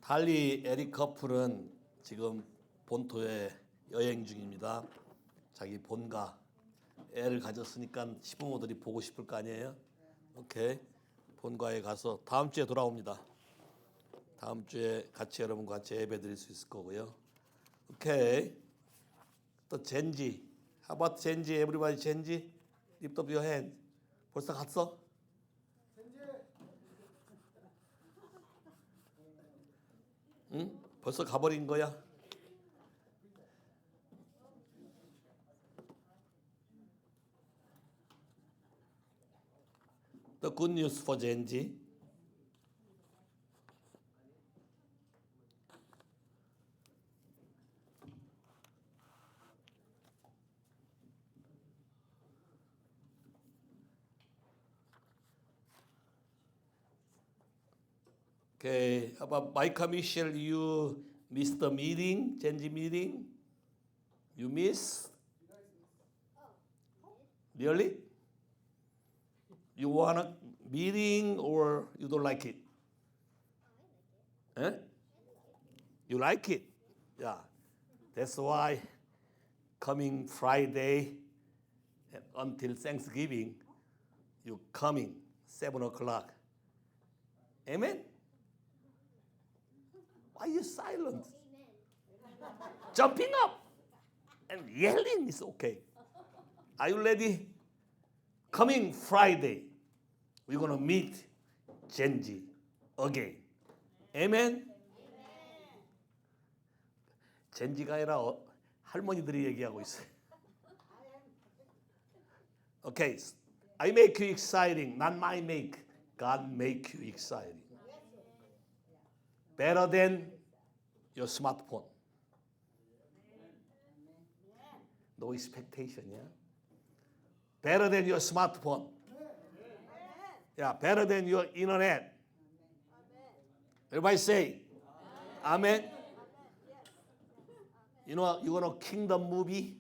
달리 에릭 커플은 지금 본토에 여행 중입니다. 자기 본가 애를 가졌으니까 시부모들이 보고 싶을 거 아니에요. 오케이, 본가에 가서 다음 주에 돌아옵니다. 다음 주에 같이 여러분과 같이 예배 드릴 수 있을 거고요. 오케이. 또 젠지. How about 젠지? Everybody 젠지? Lift up your hand. 벌써 갔어? 응? 벌써 가버린 거야? The good news for 젠지. Okay, about Micah Michelle, you missed the meeting, 젠지 meeting. You missed? Really? You want a meeting or you don't like it? Eh? You like it? Yeah. That's why coming Friday until Thanksgiving, you coming 7 o'clock. Amen? Why are you silent? Jumping up and yelling is okay. Are you ready? Coming Friday, we're going to meet 젠지 again. Amen? 젠지가 아니라 할머니들이 얘기하고 있어요. Okay, I make you exciting, not my make. God make you exciting. Better than your smartphone. No expectation, yeah? Better than your smartphone. Yeah, better than your internet. Everybody say, Amen. You know Kingdom movie?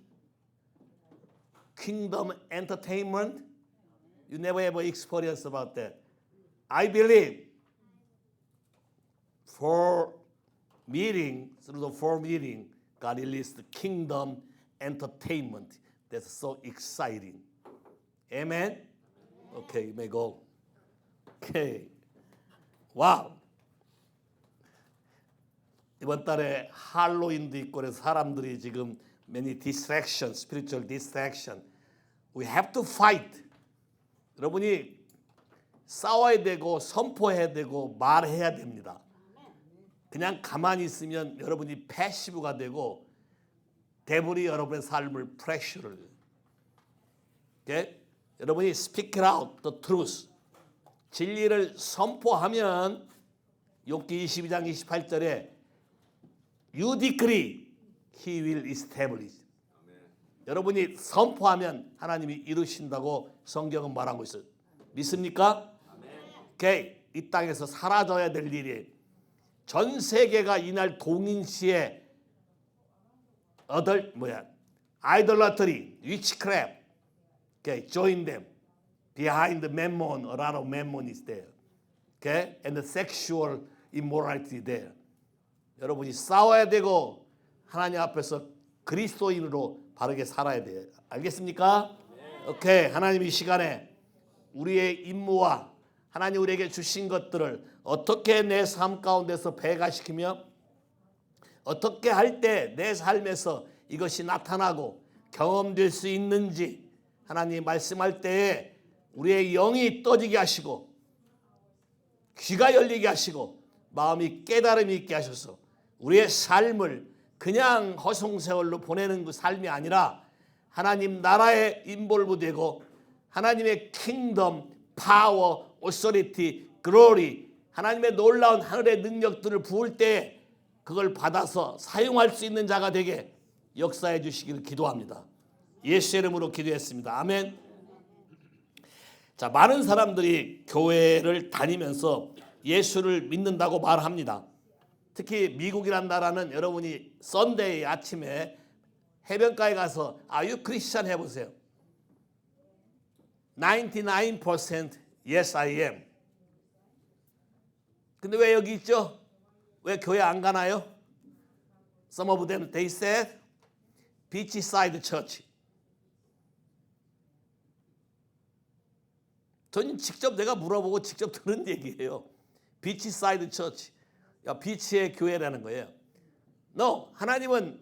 Kingdom entertainment? You never ever experienced about that. I believe through the four meeting, God released the kingdom entertainment. That's so exciting. Amen? Okay, you may go. Okay. Wow. 이번 달에 할로윈도 있고 그래서 사람들이 지금 many distractions, spiritual distraction. We have to fight. 여러분이 싸워야 되고 선포해야 되고 말해야 됩니다. 그냥 가만히 있으면 여러분이 패시브가 되고 데블이 여러분의 삶을 프레셔를. Okay? 여러분이 speak it out, the truth. 진리를 선포하면 욥기 22장 28절에 You decree, he will establish. 여러분이 선포하면 하나님이 이루신다고 성경은 말하고 있어요. 믿습니까? 오케이. 이 땅에서 사라져야 될 일이 전 세계가 이날 동일시에 idolatry, witchcraft, okay, join them. Behind the mammon, a lot of mammon is there. Okay, and the sexual immorality there. 여러분이 싸워야 되고 하나님 앞에서 그리스도인으로 바르게 살아야 돼요. 알겠습니까? 오케이. 하나님 이 시간에 우리의 임무와 하나님 우리에게 주신 것들을 어떻게 내 삶 가운데서 배가시키며 어떻게 할 때 내 삶에서 이것이 나타나고 경험될 수 있는지 하나님 말씀할 때에 우리의 영이 떠지게 하시고 귀가 열리게 하시고 마음이 깨달음이 있게 하셔서 우리의 삶을 그냥 허송세월로 보내는 그 삶이 아니라 하나님 나라에 인볼브 되고 하나님의 킹덤, 파워, 오소리티, 글로리 하나님의 놀라운 하늘의 능력들을 부을 때 그걸 받아서 사용할 수 있는 자가 되게 역사해 주시기를 기도합니다. 예수의 이름으로 기도했습니다. 아멘. 자, 많은 사람들이 교회를 다니면서 예수를 믿는다고 말합니다. 특히 미국이란 나라는 여러분이 썬데이 아침에 해변가에 가서 Are you Christian 해보세요. 99% yes I am. 근데 왜 여기 있죠? 왜 교회 안 가나요? Some of them, they said, beachside church. 전 직접 내가 물어보고 직접 들은 얘기예요. beachside church. 야, 비치의 교회라는 거예요. No, 하나님은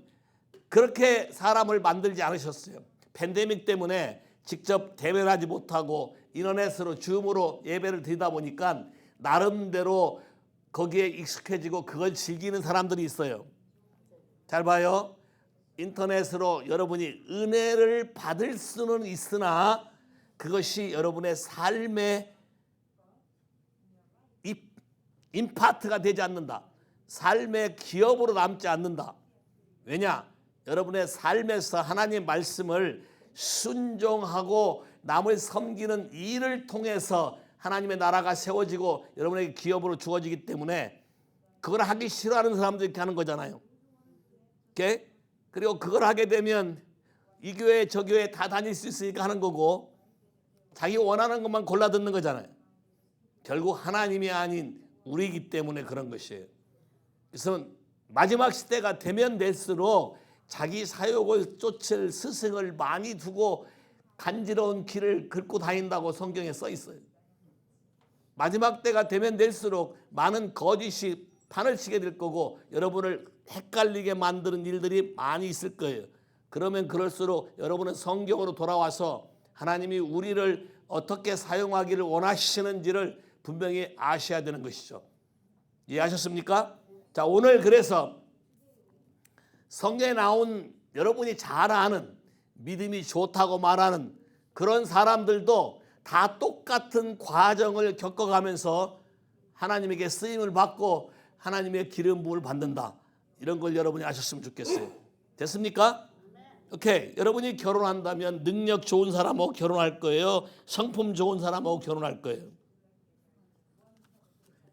그렇게 사람을 만들지 않으셨어요. 팬데믹 때문에 직접 대면하지 못하고 인터넷으로 줌으로 예배를 드리다 보니까 나름대로 거기에 익숙해지고 그걸 즐기는 사람들이 있어요. 잘 봐요. 인터넷으로 여러분이 은혜를 받을 수는 있으나 그것이 여러분의 삶의 임파트가 되지 않는다. 삶의 기업으로 남지 않는다. 왜냐? 여러분의 삶에서 하나님의 말씀을 순종하고 남을 섬기는 일을 통해서 하나님의 나라가 세워지고 여러분에게 기업으로 주어지기 때문에 그걸 하기 싫어하는 사람들이 이렇게 하는 거잖아요. 오케이? 그리고 그걸 하게 되면 이 교회 저 교회 다 다닐 수 있으니까 하는 거고 자기 원하는 것만 골라 듣는 거잖아요. 결국 하나님이 아닌 우리이기 때문에 그런 것이에요. 그래서 마지막 시대가 되면 될수록 자기 사욕을 쫓을 스승을 많이 두고 간지러운 길을 긁고 다닌다고 성경에 써 있어요. 마지막 때가 되면 될수록 많은 거짓이 판을 치게 될 거고 여러분을 헷갈리게 만드는 일들이 많이 있을 거예요. 그러면 그럴수록 여러분은 성경으로 돌아와서 하나님이 우리를 어떻게 사용하기를 원하시는지를 분명히 아셔야 되는 것이죠. 이해하셨습니까? 자, 오늘 그래서 성경에 나온 여러분이 잘 아는 믿음이 좋다고 말하는 그런 사람들도 다 똑같은 과정을 겪어가면서 하나님에게 쓰임을 받고 하나님의 기름 부음을 받는다. 이런 걸 여러분이 아셨으면 좋겠어요. 됐습니까? 오케이. 여러분이 결혼한다면 능력 좋은 사람하고 결혼할 거예요? 성품 좋은 사람하고 결혼할 거예요?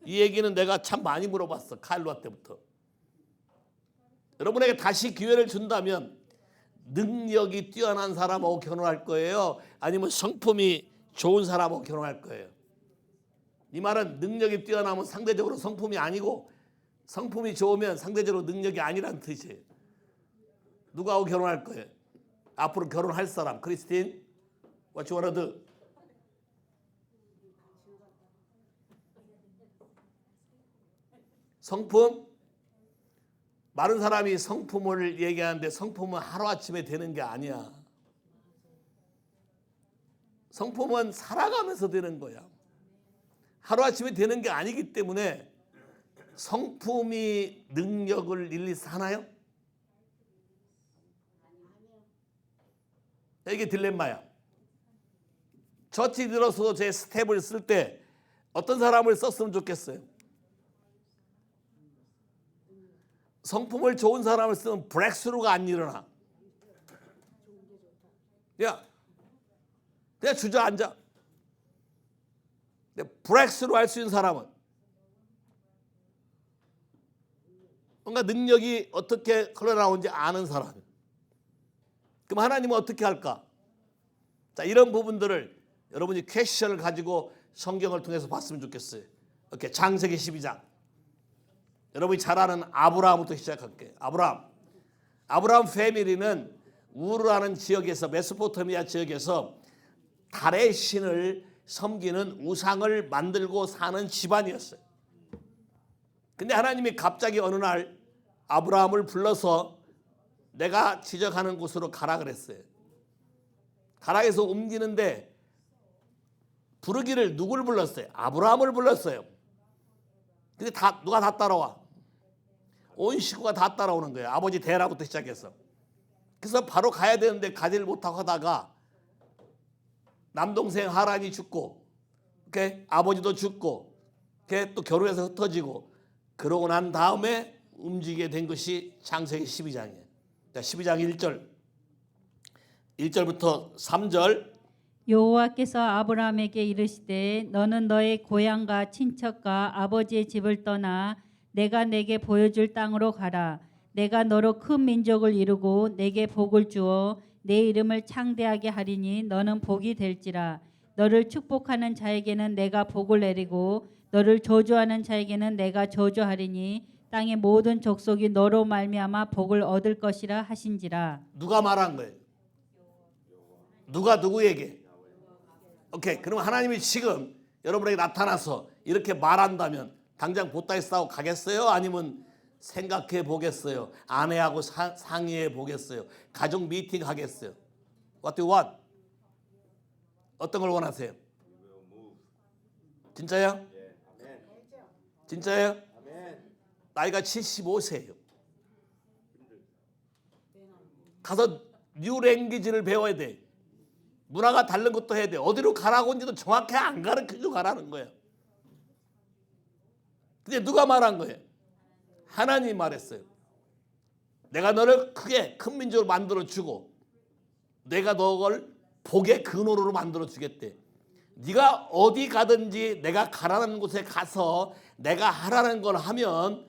이 얘기는 내가 참 많이 물어봤어. 카일로아 때부터. 여러분에게 다시 기회를 준다면 능력이 뛰어난 사람하고 결혼할 거예요? 아니면 성품이 좋은 사람하고 결혼할 거예요? 이 말은 능력이 뛰어나면 상대적으로 성품이 아니고 성품이 좋으면 상대적으로 능력이 아니라는 뜻이에요. 누구하고 결혼할 거예요? 앞으로 결혼할 사람. 크리스틴, what you wanna do? 성품? 많은 사람이 성품을 얘기하는데 성품은 하루아침에 되는 게 아니야. 성품은 살아가면서 되는 거야. 하루아침에 되는 게 아니기 때문에 성품이 능력을 일일이 하나요? 이게 딜레마야. 처치 들어서 제 스텝을 쓸 때 어떤 사람을 썼으면 좋겠어요? 성품을 좋은 사람을 쓰면 브렉스루가 안 일어나. 야, 그냥 주저앉아. 브렉스루 할 수 있는 사람은 뭔가 능력이 어떻게 흘러나오는지 아는 사람. 그럼 하나님은 어떻게 할까? 자, 이런 부분들을 여러분이 퀘션을 가지고 성경을 통해서 봤으면 좋겠어요. 오케이, 창세기 12장. 여러분이 잘 아는 아브라함부터 시작할게요. 아브라함 패밀리는 우르라는 지역에서 메소포타미아 지역에서 달의 신을 섬기는 우상을 만들고 사는 집안이었어요. 근데 하나님이 갑자기 어느 날 아브라함을 불러서 내가 지적하는 곳으로 가라 그랬어요. 가라 해서 옮기는데 부르기를 누구를 불렀어요? 아브라함을 불렀어요. 근데 누가 다 따라와? 온 식구가 다 따라오는 거예요. 아버지 데라부터 시작해서. 그래서 바로 가야 되는데 가지를 못하고 하다가 남동생 하란이 죽고, 오케이? 아버지도 죽고, 오케이? 또 결혼해서 흩어지고, 그러고 난 다음에 움직이게 된 것이 창세기 12장이에요. 자, 12장 1절부터 3절. 여호와께서 아브라함에게 이르시되 너는 너의 고향과 친척과 아버지의 집을 떠나 내가 내게 보여줄 땅으로 가라. 내가 너로 큰 민족을 이루고 내게 복을 주어 내 이름을 창대하게 하리니 너는 복이 될지라. 너를 축복하는 자에게는 내가 복을 내리고 너를 저주하는 자에게는 내가 저주하리니 땅의 모든 족속이 너로 말미암아 복을 얻을 것이라 하신지라. 누가 말한 거예요? 누가 누구에게? 오케이. 그럼 하나님이 지금 여러분에게 나타나서 이렇게 말한다면 당장 보따리 싸고 가겠어요? 아니면 생각해 보겠어요? 아내하고 상의해 보겠어요? 가족 미팅 하겠어요? What do you want? 어떤 걸 원하세요? 진짜요? 진짜요? 나이가 75세예요. 가서 뉴 랭귀지를 배워야 돼. 문화가 다른 것도 해야 돼. 어디로 가라고 한지도 정확히 안 가르쳐주고 가라는 거예요. 근데 누가 말한 거예요? 하나님이 말했어요. 내가 너를 크게 큰 민족으로 만들어주고 내가 너를 복의 근원으로 만들어주겠대. 네가 어디 가든지 내가 가라는 곳에 가서 내가 하라는 걸 하면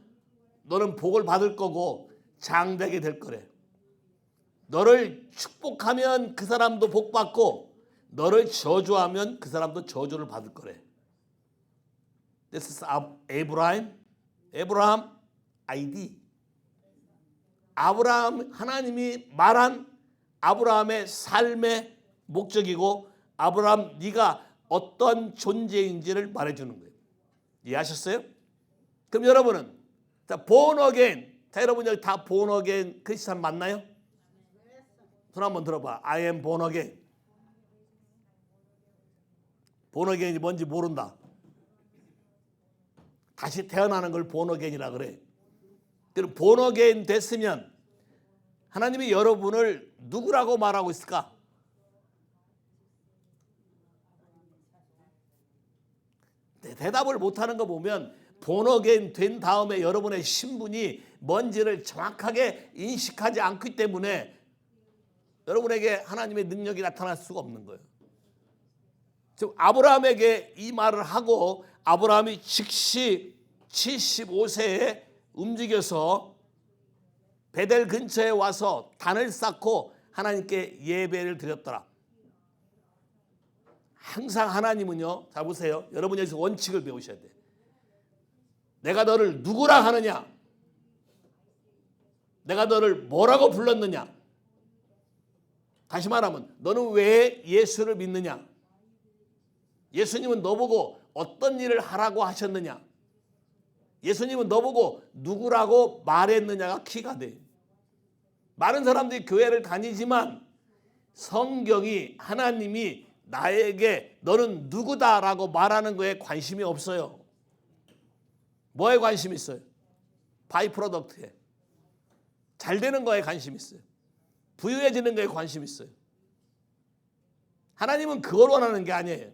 너는 복을 받을 거고 장되게 될 거래. 너를 축복하면 그 사람도 복 받고 너를 저주하면 그 사람도 저주를 받을 거래. This is Abraham ID. 아브라함 하나님이 말한 아브라함의 삶의 목적이고 아브라함 네가 어떤 존재인지를 말해주는 거예요. 이해하셨어요? 그럼 여러분은 자 born again. 자 여러분 여기 다 born again 크리스찬 맞나요? 손 한번 들어봐. I am born again. born again이 뭔지 모른다. 다시 태어나는 걸 born again이라 그래. 그럼 born again 됐으면 하나님이 여러분을 누구라고 말하고 있을까? 대답을 못하는 거 보면 born again 된 다음에 여러분의 신분이 뭔지를 정확하게 인식하지 않기 때문에 여러분에게 하나님의 능력이 나타날 수가 없는 거예요. 즉 아브라함에게 이 말을 하고 아브라함이 즉시 75세에 움직여서 베델 근처에 와서 단을 쌓고 하나님께 예배를 드렸더라. 항상 하나님은요. 자 보세요. 여러분 여기서 원칙을 배우셔야 돼. 내가 너를 누구라 하느냐? 내가 너를 뭐라고 불렀느냐? 다시 말하면 너는 왜 예수를 믿느냐? 예수님은 너보고 어떤 일을 하라고 하셨느냐? 예수님은 너보고 누구라고 말했느냐가 키가 돼. 많은 사람들이 교회를 다니지만 성경이 하나님이 나에게 너는 누구다라고 말하는 거에 관심이 없어요. 뭐에 관심이 있어요? 바이 프로덕트에. 잘 되는 거에 관심이 있어요. 부유해지는 거에 관심이 있어요. 하나님은 그걸 원하는 게 아니에요.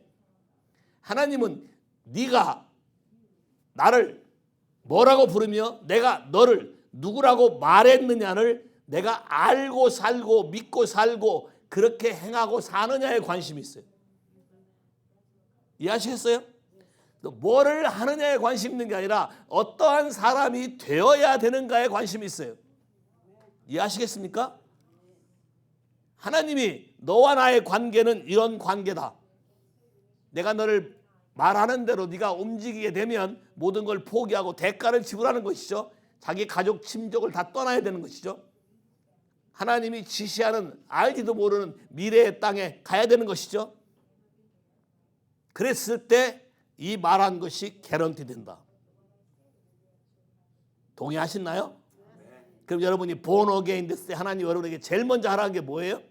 하나님은 네가 나를 뭐라고 부르며 내가 너를 누구라고 말했느냐를 내가 알고 살고 믿고 살고 그렇게 행하고 사느냐에 관심이 있어요. 이해하시겠어요? 뭐를 하느냐에 관심 있는 게 아니라 어떠한 사람이 되어야 되는가에 관심이 있어요. 이해하시겠습니까? 하나님이 너와 나의 관계는 이런 관계다. 내가 너를 말하는 대로 네가 움직이게 되면 모든 걸 포기하고 대가를 지불하는 것이죠. 자기 가족 친족을 다 떠나야 되는 것이죠. 하나님이 지시하는 알지도 모르는 미래의 땅에 가야 되는 것이죠. 그랬을 때 이 말한 것이 개런티 된다. 동의하시나요? 그럼 여러분이 born again 됐을 때 하나님 여러분에게 제일 먼저 하라는 게 뭐예요?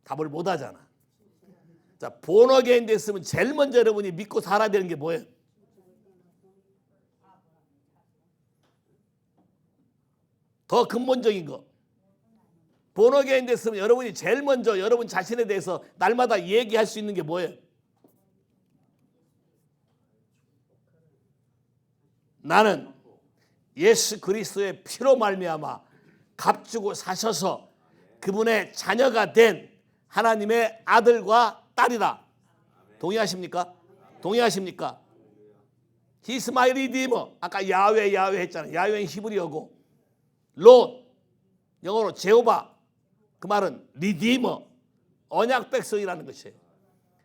답을 못 하잖아. 자, born again 됐으면 제일 먼저 여러분이 믿고 살아야 되는 게 뭐예요? 더 근본적인 거. born again 됐으면 여러분이 제일 먼저 여러분 자신에 대해서 날마다 얘기할 수 있는 게 뭐예요? 나는 예수 그리스도의 피로 말미암아 값주고 사셔서 그분의 자녀가 된 하나님의 아들과 딸이다. 동의하십니까? 동의하십니까? He's my redeemer. 아까 야훼 했잖아요. 야훼는 히브리어고 롯 영어로 제호바 그 말은 리디머 언약 백성이라는 것이에요.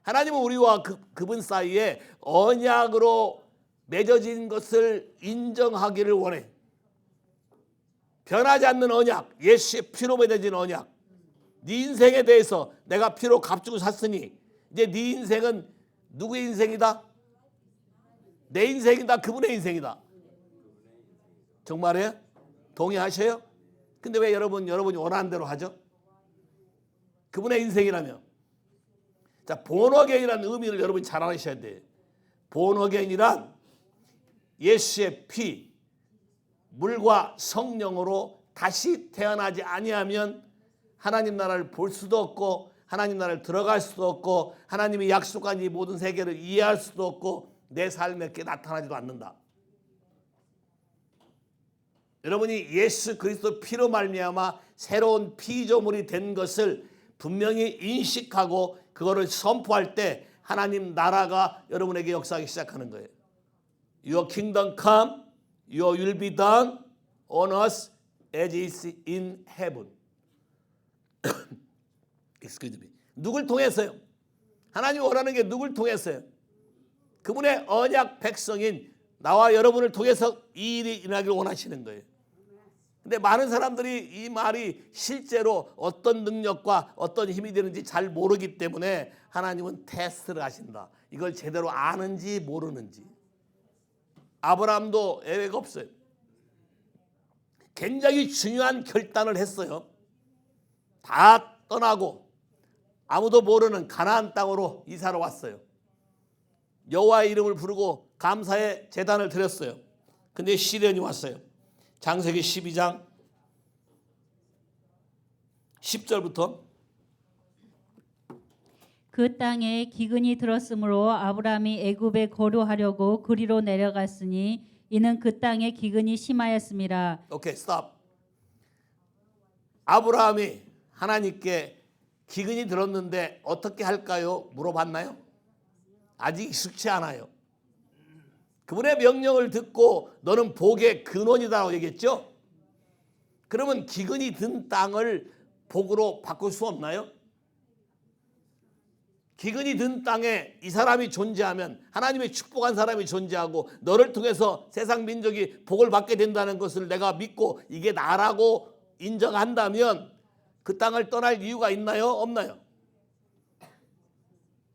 하나님은 우리와 그분 사이에 언약으로 맺어진 것을 인정하기를 원해. 변하지 않는 언약, 예수의 피로 맺어진 언약. 네 인생에 대해서 내가 피로 값주고 샀으니 이제 네 인생은 누구의 인생이다? 내 인생이다. 그분의 인생이다. 정말이에요? 동의하셔요? 근데 왜 여러분이 원하는 대로 하죠? 그분의 인생이라며. 자, 본어게인이라는 의미를 여러분이 잘 알으셔야 돼요. 본어게인이란 예수의 피, 물과 성령으로 다시 태어나지 아니하면 하나님 나라를 볼 수도 없고 하나님 나라를 들어갈 수도 없고 하나님이 약속한 이 모든 세계를 이해할 수도 없고 내 삶에 나타나지도 않는다. 여러분이 예수 그리스도 피로 말미암아 새로운 피조물이 된 것을 분명히 인식하고 그거를 선포할 때 하나님 나라가 여러분에게 역사하기 시작하는 거예요. Your kingdom come, your will be done on earth as is in heaven. Excuse me. 누굴 통해서요? 하나님이 원하는 게 누굴 통해서요? 그분의 언약 백성인 나와 여러분을 통해서 이 일이 일어나기를 원하시는 거예요. 근데 많은 사람들이 이 말이 실제로 어떤 능력과 어떤 힘이 되는지 잘 모르기 때문에 하나님은 테스트를 하신다. 이걸 제대로 아는지 모르는지. 아브라함도 예외가 없어요. 굉장히 중요한 결단을 했어요. 다 떠나고 아무도 모르는 가나안 땅으로 이사를 왔어요. 여호와의 이름을 부르고 감사의 제단을 드렸어요. 근데 시련이 왔어요. 창세기 12장 10절부터 그 땅에 기근이 들었으므로 아브라함이 애굽에 거류하려고 그리로 내려갔으니 이는 그 땅에 기근이 심하였음이라. 오케이, 스톱. 아브라함이 하나님께 기근이 들었는데 어떻게 할까요? 물어봤나요? 아직 익숙치 않아요. 그분의 명령을 듣고 너는 복의 근원이다라고 얘기했죠. 그러면 기근이 든 땅을 복으로 바꿀 수 없나요? 기근이 든 땅에 이 사람이 존재하면 하나님의 축복한 사람이 존재하고 너를 통해서 세상 민족이 복을 받게 된다는 것을 내가 믿고 이게 나라고 인정한다면 그 땅을 떠날 이유가 있나요? 없나요?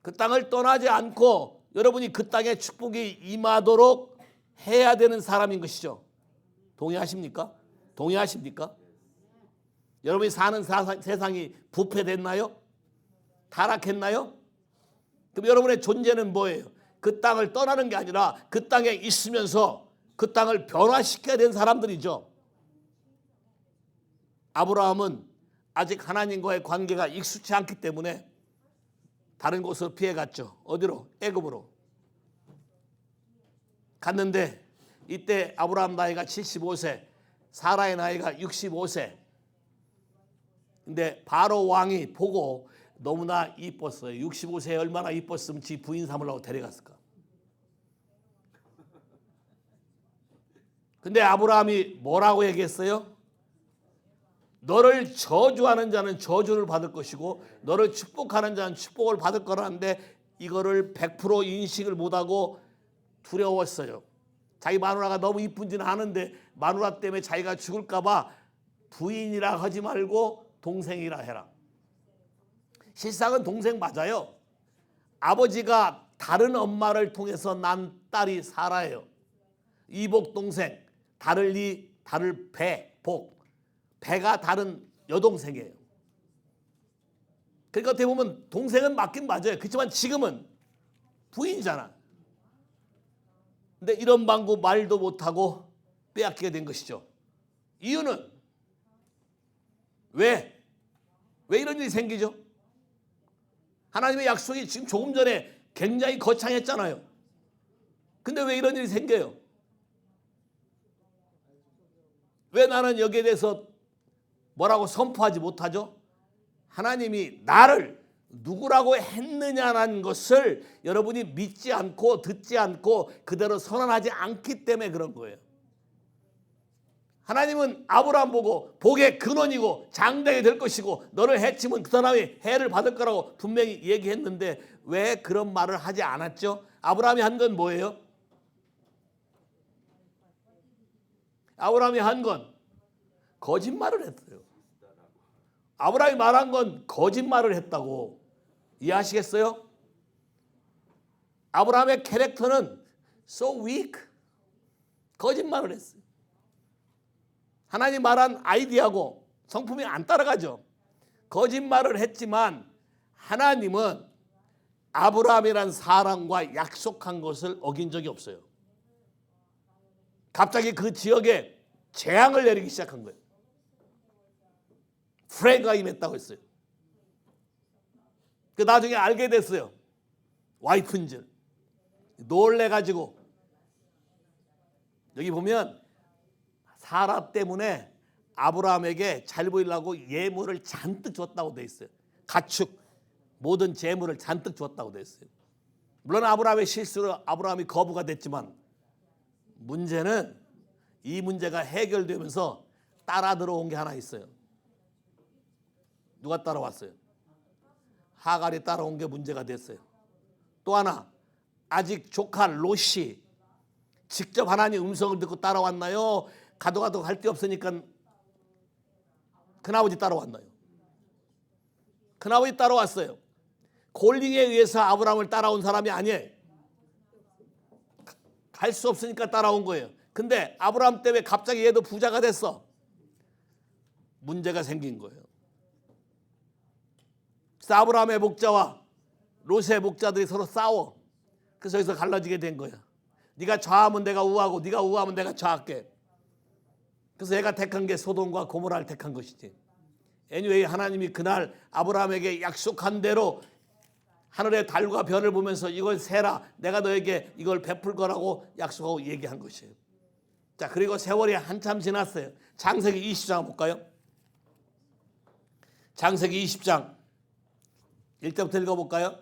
그 땅을 떠나지 않고 여러분이 그 땅에 축복이 임하도록 해야 되는 사람인 것이죠. 동의하십니까? 동의하십니까? 여러분이 사는 세상이 부패됐나요? 타락했나요? 그럼 여러분의 존재는 뭐예요? 그 땅을 떠나는 게 아니라 그 땅에 있으면서 그 땅을 변화시켜야 되는 사람들이죠. 아브라함은 아직 하나님과의 관계가 익숙치 않기 때문에 다른 곳으로 피해갔죠. 어디로? 애굽으로. 갔는데 이때 아브라함 나이가 75세, 사라의 나이가 65세. 근데 바로 왕이 보고 너무나 이뻤어요. 65세에 얼마나 이뻤으면 지 부인 삼으려고 데려갔을까. 근데 아브라함이 뭐라고 얘기했어요? 너를 저주하는 자는 저주를 받을 것이고 너를 축복하는 자는 축복을 받을 거라는데 이거를 100% 인식을 못하고 두려웠어요. 자기 마누라가 너무 이쁜지는 아는데 마누라 때문에 자기가 죽을까 봐 부인이라 하지 말고 동생이라 해라. 실상은 동생 맞아요. 아버지가 다른 엄마를 통해서 난 딸이 사라예요. 이복 동생, 다를 이, 다를 배, 복. 배가 다른 여동생이에요. 그러니까 어떻게 보면 동생은 맞긴 맞아요. 그렇지만 지금은 부인이잖아. 근데 이런 방구 말도 못하고 빼앗기게 된 것이죠. 이유는 왜 이런 일이 생기죠? 하나님의 약속이 지금 조금 전에 굉장히 거창했잖아요. 근데 왜 이런 일이 생겨요? 왜 나는 여기에 대해서 뭐라고 선포하지 못하죠? 하나님이 나를 누구라고 했느냐라는 것을 여러분이 믿지 않고 듣지 않고 그대로 선언하지 않기 때문에 그런 거예요. 하나님은 아브라함 보고 복의 근원이고 장대가 될 것이고 너를 해치면 그 사람이 해를 받을 거라고 분명히 얘기했는데 왜 그런 말을 하지 않았죠? 아브라함이 한 건 뭐예요? 아브라함이 한 건 거짓말을 했어요. 아브라함이 말한 건 거짓말을 했다고. 이해하시겠어요? 아브라함의 캐릭터는 so weak. 거짓말을 했어요. 하나님 말한 아이디어하고 성품이 안 따라가죠. 거짓말을 했지만 하나님은 아브라함이란 사람과 약속한 것을 어긴 적이 없어요. 갑자기 그 지역에 재앙을 내리기 시작한 거예요. 프레가 임했다고 했어요. 그 나중에 알게 됐어요. 와이프인 줄. 놀래가지고 여기 보면 사라 때문에 아브라함에게 잘 보이려고 예물을 잔뜩 줬다고 돼 있어요. 가축 모든 재물을 잔뜩 줬다고 돼 있어요. 물론 아브라함의 실수로 아브라함이 거부가 됐지만 문제는 이 문제가 해결되면서 따라 들어온 게 하나 있어요. 누가 따라왔어요? 하갈이 따라온 게 문제가 됐어요. 또 하나 아직 조카 롯이 직접 하나님 음성을 듣고 따라왔나요? 가도 할 데 없으니까 큰아버지 따라왔나요? 큰아버지 따라왔어요. 콜링에 의해서 아브라함을 따라온 사람이 아니에요. 갈 수 없으니까 따라온 거예요. 근데 아브라함 때문에 갑자기 얘도 부자가 됐어. 문제가 생긴 거예요. 그래서 아브라함의 목자와 롯의 목자들이 서로 싸워. 그래서 여기서 갈라지게 된 거야. 네가 좌하면 내가 우하고 네가 우하면 내가 좌할게. 그래서 얘가 택한 게 소돔과 고모라를 택한 것이지. anyway 하나님이 그날 아브라함에게 약속한 대로 하늘의 달과 별을 보면서 이걸 세라. 내가 너에게 이걸 베풀 거라고 약속하고 얘기한 것이에요. 자, 그리고 세월이 한참 지났어요. 창세기 20장 볼까요? 창세기 20장 1절부터 읽어볼까요?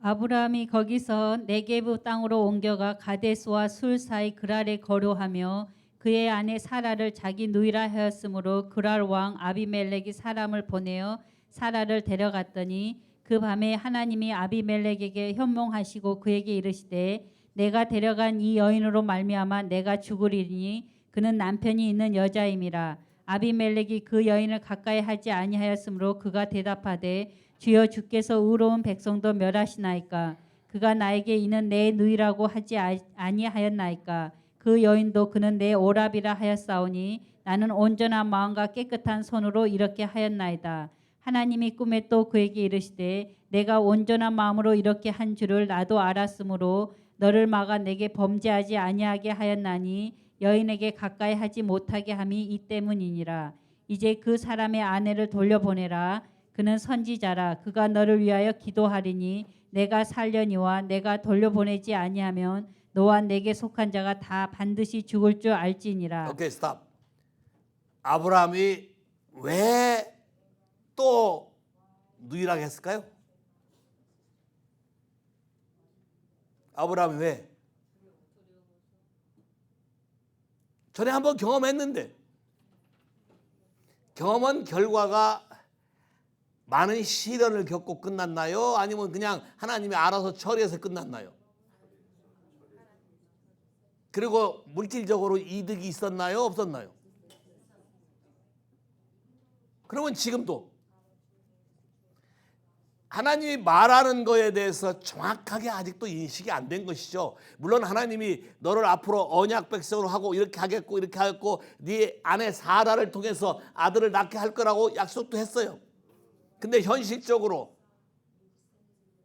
아브라함이 거기서 네게브 땅으로 옮겨가 가데스와 술 사이 그랄에 거류하며 그의 아내 사라를 자기 누이라 하였으므로 그랄 왕 아비멜렉이 사람을 보내어 사라를 데려갔더니 그 밤에 하나님이 아비멜렉에게 현몽하시고 그에게 이르시되 내가 데려간 이 여인으로 말미암아 내가 죽으리니 그는 남편이 있는 여자임이라. 아비멜렉이 그 여인을 가까이 하지 아니하였으므로 그가 대답하되 주여 주께서 의로운 백성도 멸하시나이까. 그가 나에게 이는 내 누이라고 하지 아니하였나이까. 그 여인도 그는 내 오랍이라 하였사오니 나는 온전한 마음과 깨끗한 손으로 이렇게 하였나이다. 하나님이 꿈에 또 그에게 이르시되 내가 온전한 마음으로 이렇게 한 줄을 나도 알았으므로 너를 막아 내게 범죄하지 아니하게 하였나니 여인에게 가까이 하지 못하게 함이 이 때문이니라. 이제 그 사람의 아내를 돌려보내라. 그는 선지자라. 그가 너를 위하여 기도하리니 내가 살려니와 내가 돌려보내지 아니하면 너와 내게 속한 자가 다 반드시 죽을 줄 알지니라. 오케이, 스탑. 아브라함이 왜 또 누이라고 했을까요? 아브라함이 왜? 전에 한번 경험했는데 경험한 결과가 많은 시련을 겪고 끝났나요? 아니면 그냥 하나님이 알아서 처리해서 끝났나요? 그리고 물질적으로 이득이 있었나요? 없었나요? 그러면 지금도 하나님이 말하는 거에 대해서 정확하게 아직도 인식이 안 된 것이죠. 물론 하나님이 너를 앞으로 언약 백성으로 하고 이렇게 하겠고 이렇게 하겠고 네 아내 사라를 통해서 아들을 낳게 할 거라고 약속도 했어요. 근데 현실적으로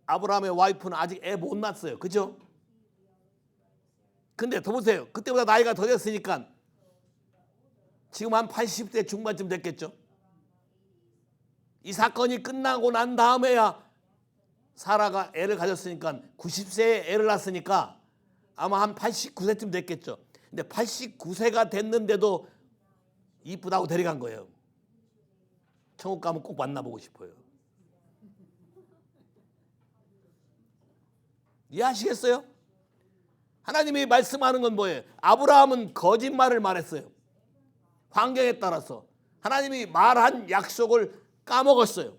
아브라함의 와이프는 아직 애 못 낳았어요. 그죠? 근데 더 보세요. 그때보다 나이가 더 됐으니까 지금 한 80대 중반쯤 됐겠죠. 이 사건이 끝나고 난 다음에야 사라가 애를 가졌으니까 90세에 애를 낳았으니까 아마 한 89세쯤 됐겠죠. 근데 89세가 됐는데도 이쁘다고 데려간 거예요. 천국 가면 꼭 만나보고 싶어요. 이해하시겠어요? 하나님이 말씀하는 건 뭐예요? 아브라함은 거짓말을 말했어요. 환경에 따라서 하나님이 말한 약속을 까먹었어요.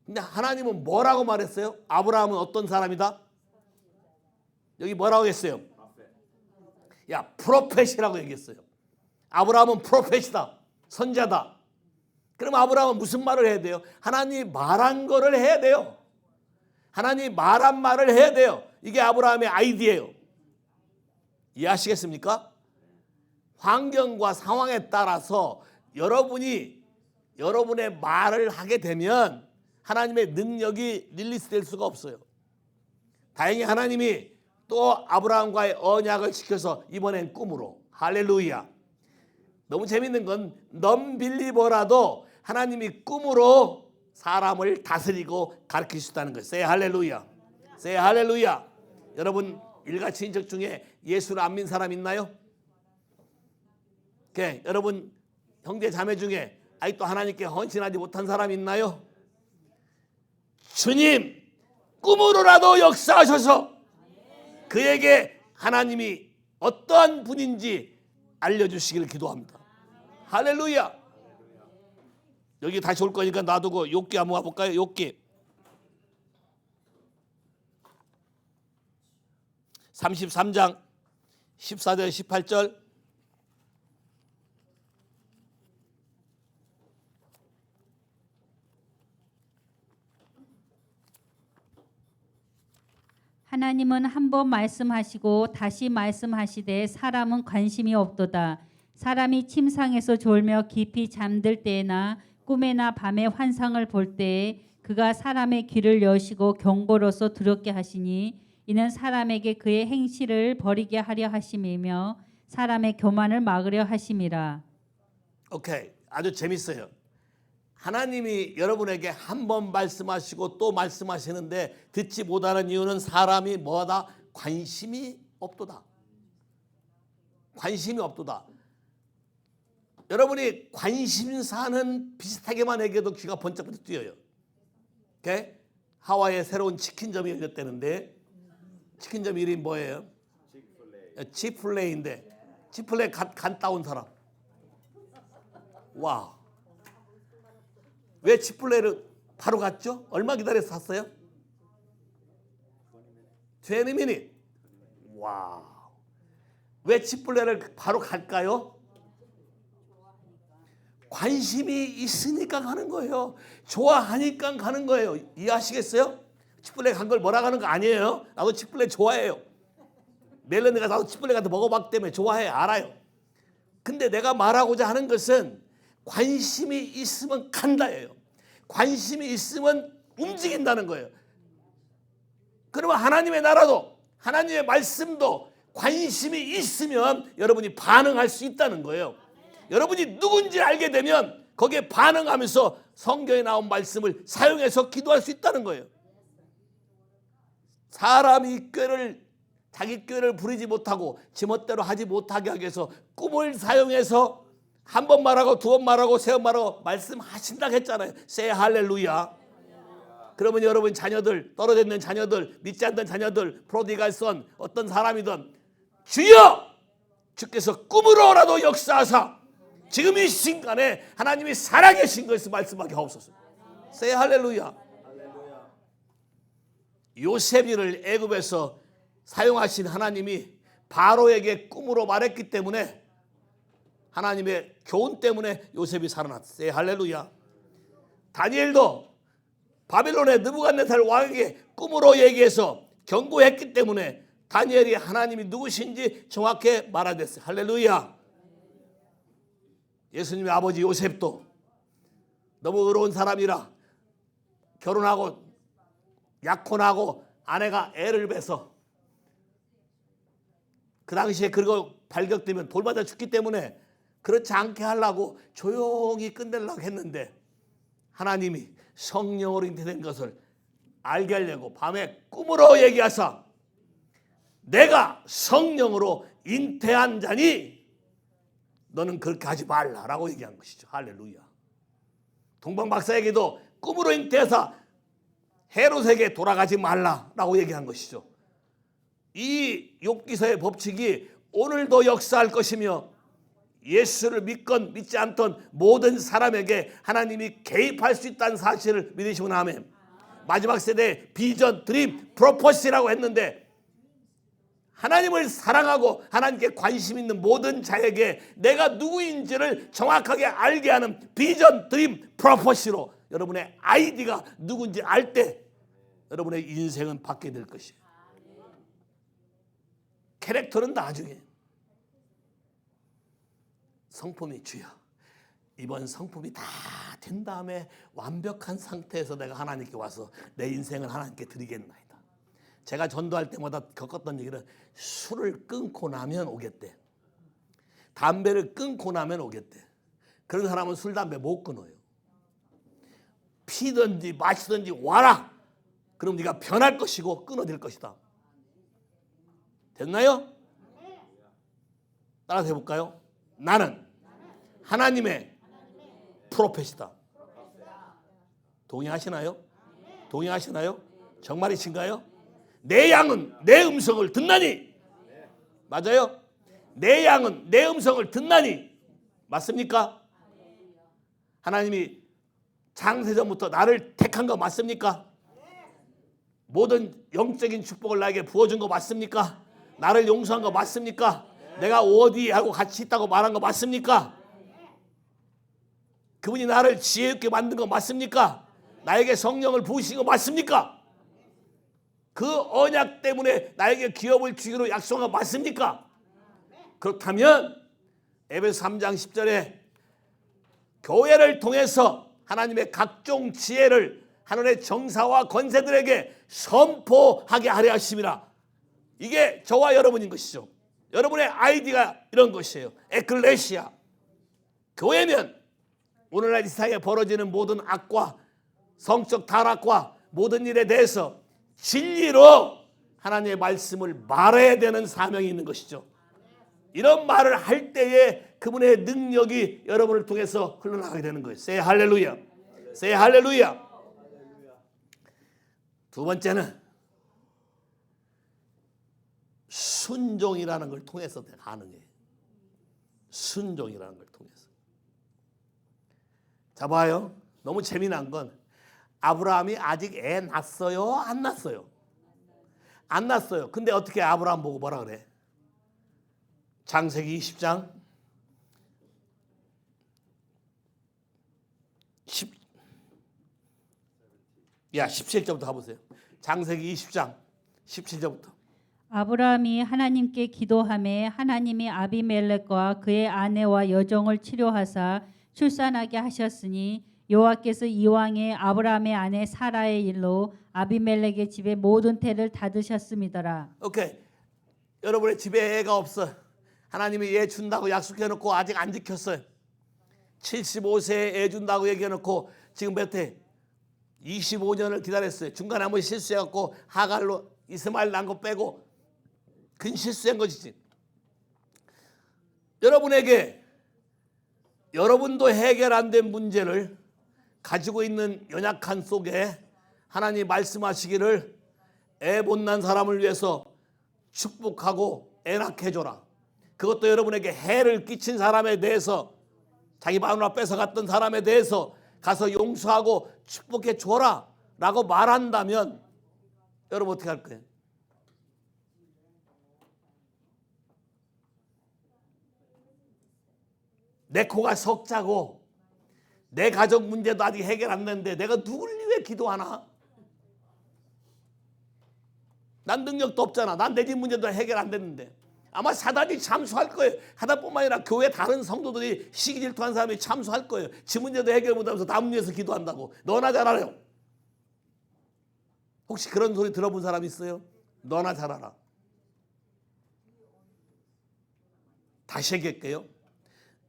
근데 하나님은 뭐라고 말했어요? 아브라함은 어떤 사람이다? 여기 뭐라고 했어요? 야, 프로펫이라고 얘기했어요. 아브라함은 프로펫이다. 선자다. 그럼 아브라함은 무슨 말을 해야 돼요? 하나님이 말한 거를 해야 돼요. 하나님이 말한 말을 해야 돼요. 이게 아브라함의 아이디예요. 이해하시겠습니까? 환경과 상황에 따라서 여러분이 여러분의 말을 하게 되면 하나님의 능력이 릴리스될 수가 없어요. 다행히 하나님이 또 아브라함과의 언약을 지켜서 이번엔 꿈으로, 할렐루야. 너무 재밌는 건 넘빌리버라도 하나님이 꿈으로 사람을 다스리고 가르칠 수 있다는 거예요. 세 할렐루야. 세 할렐루야. 여러분 일가 친척 중에 예수를 안 믿는 사람 있나요? 오케이. 여러분 형제 자매 중에 아직도 하나님께 헌신하지 못한 사람 있나요? 주님 꿈으로라도 역사하셔서 그에게 하나님이 어떠한 분인지 알려주시기를 기도합니다. 할렐루야. 여기 다시 올 거니까 놔두고 욥기 한번 가볼까요? 욥기 33장 14절 18절. 하나님은 한 번 말씀하시고 다시 말씀하시되 사람은 관심이 없도다. 사람이 침상에서 졸며 깊이 잠들 때나 꿈에나 밤에 환상을 볼 때에 그가 사람의 귀를 여시고 경보로서 두렵게 하시니 이는 사람에게 그의 행실을 버리게 하려 하심이며 사람의 교만을 막으려 하심이라. 오케이. 아주 재밌어요. 하나님이 여러분에게 한 번 말씀하시고 또 말씀하시는데 듣지 못하는 이유는 사람이 뭐다? 관심이 없도다. 관심이 없도다. 여러분이 관심사는 비슷하게만 얘기해도 귀가 번쩍번쩍 뛰어요. 오케이? 하와이에 새로운 치킨점이 열렸다는데 치킨점 이름이 뭐예요? 치플레이인데 치플레이 갔다 온 사람. 와. 왜 치플레이를 바로 갔죠? 얼마 기다려서 샀어요? 20미닛. 와. 왜 치플레이를 바로 갈까요? 관심이 있으니까 가는 거예요. 좋아하니까 가는 거예요. 이해하시겠어요? 치플레이 간 걸 뭐라 가는 거 아니에요. 나도 치플레이 좋아해요. 멜론에 가서 나도 치플레이 가서 먹어봤기 때문에 좋아해. 알아요. 근데 내가 말하고자 하는 것은 관심이 있으면 간다예요. 관심이 있으면 움직인다는 거예요. 그러면 하나님의 나라도 하나님의 말씀도 관심이 있으면 여러분이 반응할 수 있다는 거예요. 여러분이 누군지 알게 되면 거기에 반응하면서 성경에 나온 말씀을 사용해서 기도할 수 있다는 거예요. 사람이 자기 꾀를 부리지 못하고 지멋대로 하지 못하게 하기 위해서 꿈을 사용해서 한 번 말하고 두 번 말하고 세 번 말하고 말씀하신다고 했잖아요. 세 할렐루야. 그러면 여러분 자녀들, 떨어져 있는 자녀들, 믿지 않는 자녀들, 프로디갈 선 어떤 사람이든 주여 주께서 꿈으로라도 역사하사 지금 이 순간에 하나님이 살아계신 것을 말씀하게 하옵소서. 세 할렐루야. 요셉이를 애굽에서 사용하신 하나님이 바로에게 꿈으로 말했기 때문에 하나님의 교훈 때문에 요셉이 살아났어요. 할렐루야. 다니엘도 바빌론의 느부갓네살 왕에게 꿈으로 얘기해서 경고했기 때문에 다니엘이 하나님이 누구신지 정확히 말하됐어요. 할렐루야. 예수님의 아버지 요셉도 너무 의로운 사람이라 결혼하고 약혼하고 아내가 애를 뵈서 그 당시에 그거 발격되면 돌맞아 죽기 때문에 그렇지 않게 하려고 조용히 끝내려고 했는데 하나님이 성령으로 잉태된 것을 알게 하려고 밤에 꿈으로 얘기하사 내가 성령으로 잉태한 자니 너는 그렇게 하지 말라라고 얘기한 것이죠. 할렐루야. 동방 박사에게도 꿈으로 잉태해서 헤롯에게 돌아가지 말라라고 얘기한 것이죠. 이 욥기서의 법칙이 오늘도 역사할 것이며 예수를 믿건 믿지 않던 모든 사람에게 하나님이 개입할 수 있다는 사실을 믿으시면 아멘. 마지막 세대 비전, 드림, 프로포시라고 했는데 하나님을 사랑하고 하나님께 관심 있는 모든 자에게 내가 누구인지를 정확하게 알게 하는 비전, 드림, 프로포시로 여러분의 아이디가 누군지 알 때 여러분의 인생은 바뀌게 될 것이에요. 캐릭터는 나중에. 성품이 주여 이번 성품이 다 된 다음에 완벽한 상태에서 내가 하나님께 와서 내 인생을 하나님께 드리겠나이다. 제가 전도할 때마다 겪었던 얘기는 술을 끊고 나면 오겠대. 담배를 끊고 나면 오겠대. 그런 사람은 술, 담배 못 끊어요. 피든지 마시든지 와라. 그럼 네가 변할 것이고 끊어질 것이다. 됐나요? 따라서 해볼까요? 나는 하나님의 프로페시다. 동의하시나요? 동의하시나요? 정말이신가요? 내 양은 내 음성을 듣나니. 맞아요? 내 양은 내 음성을 듣나니. 맞습니까? 하나님이 창세전부터 나를 택한 거 맞습니까? 모든 영적인 축복을 나에게 부어준 거 맞습니까? 나를 용서한 거 맞습니까? 내가 어디하고 같이 있다고 말한 거 맞습니까? 그분이 나를 지혜 있게 만든 거 맞습니까? 나에게 성령을 부으신 거 맞습니까? 그 언약 때문에 나에게 기업을 주기로 약속한 거 맞습니까? 그렇다면 에베소 3장 10절에 교회를 통해서 하나님의 각종 지혜를 하늘의 정사와 권세들에게 선포하게 하려 하심이라. 이게 저와 여러분인 것이죠. 여러분의 아이디가 이런 것이에요. 에클레시아. 교회면 오늘날 이 사회에 벌어지는 모든 악과 성적 타락과 모든 일에 대해서 진리로 하나님의 말씀을 말해야 되는 사명이 있는 것이죠. 이런 말을 할 때에 그분의 능력이 여러분을 통해서 흘러나가게 되는 거예요. Say 할렐루야. Say 할렐루야. 두 번째는 순종이라는 걸 통해서 가능해요. 순종이라는 걸 통해서. 자 봐요. 너무 재미난 건 아브라함이 아직 애 낳았어요? 안 낳았어요? 안 낳았어요. 근데 어떻게 아브라함 보고 뭐라 그래? 창세기 20장 17절부터 가보세요. 창세기 20장 17절부터. 아브라함이 하나님께 기도하매 하나님이 아비멜렉과 그의 아내와 여종을 치료하사 출산하게 하셨으니 여호와께서 이왕에 아브라함의 아내 사라의 일로 아비멜렉의 집에 모든 태를 닫으셨음이더라. 오케이. 여러분의 집에 애가 없어. 하나님이 애 준다고 약속해놓고 아직 안 지켰어요. 75세에 애 준다고 얘기해놓고 지금 몇 해? 25년을 기다렸어요. 중간에 한번 실수해갖고 하갈로 이스마엘 난 거 빼고 큰 실수한 것이지. 여러분에게 여러분도 해결 안 된 문제를 가지고 있는 연약한 속에 하나님 말씀하시기를 애 못 낳은 사람을 위해서 축복하고 애 낳게 해줘라. 그것도 여러분에게 해를 끼친 사람에 대해서 자기 마누라 뺏어갔던 사람에 대해서 가서 용서하고 축복해 줘라 라고 말한다면 여러분 어떻게 할 거예요? 내 코가 석자고 내 가족 문제도 아직 해결 안 됐는데 내가 누굴 위해 기도하나? 난 능력도 없잖아. 난 내 집 문제도 해결 안 됐는데. 아마 사단이 참수할 거예요. 하나뿐만 아니라 교회 다른 성도들이 시기 질투한 사람이 참수할 거예요. 지 문제도 해결 못하면서 남 위해서 기도한다고. 너나 잘하래요. 혹시 그런 소리 들어본 사람 있어요? 너나 잘하라. 다시 얘기할게요.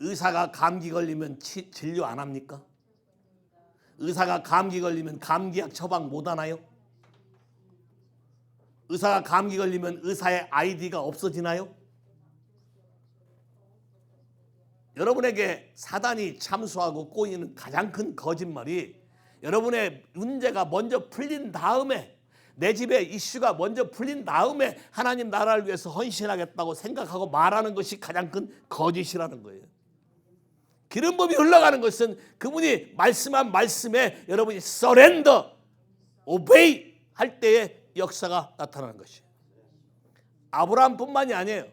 의사가 감기 걸리면 진료 안 합니까? 의사가 감기 걸리면 감기약 처방 못 하나요? 의사가 감기 걸리면 의사의 아이디가 없어지나요? 여러분에게 사단이 참수하고 꼬이는 가장 큰 거짓말이 여러분의 문제가 먼저 풀린 다음에 내 집에 이슈가 먼저 풀린 다음에 하나님 나라를 위해서 헌신하겠다고 생각하고 말하는 것이 가장 큰 거짓이라는 거예요. 기름 부음이 흘러가는 것은 그분이 말씀한 말씀에 여러분이 surrender, obey 할 때의 역사가 나타나는 것이에요. 아브라함뿐만이 아니에요.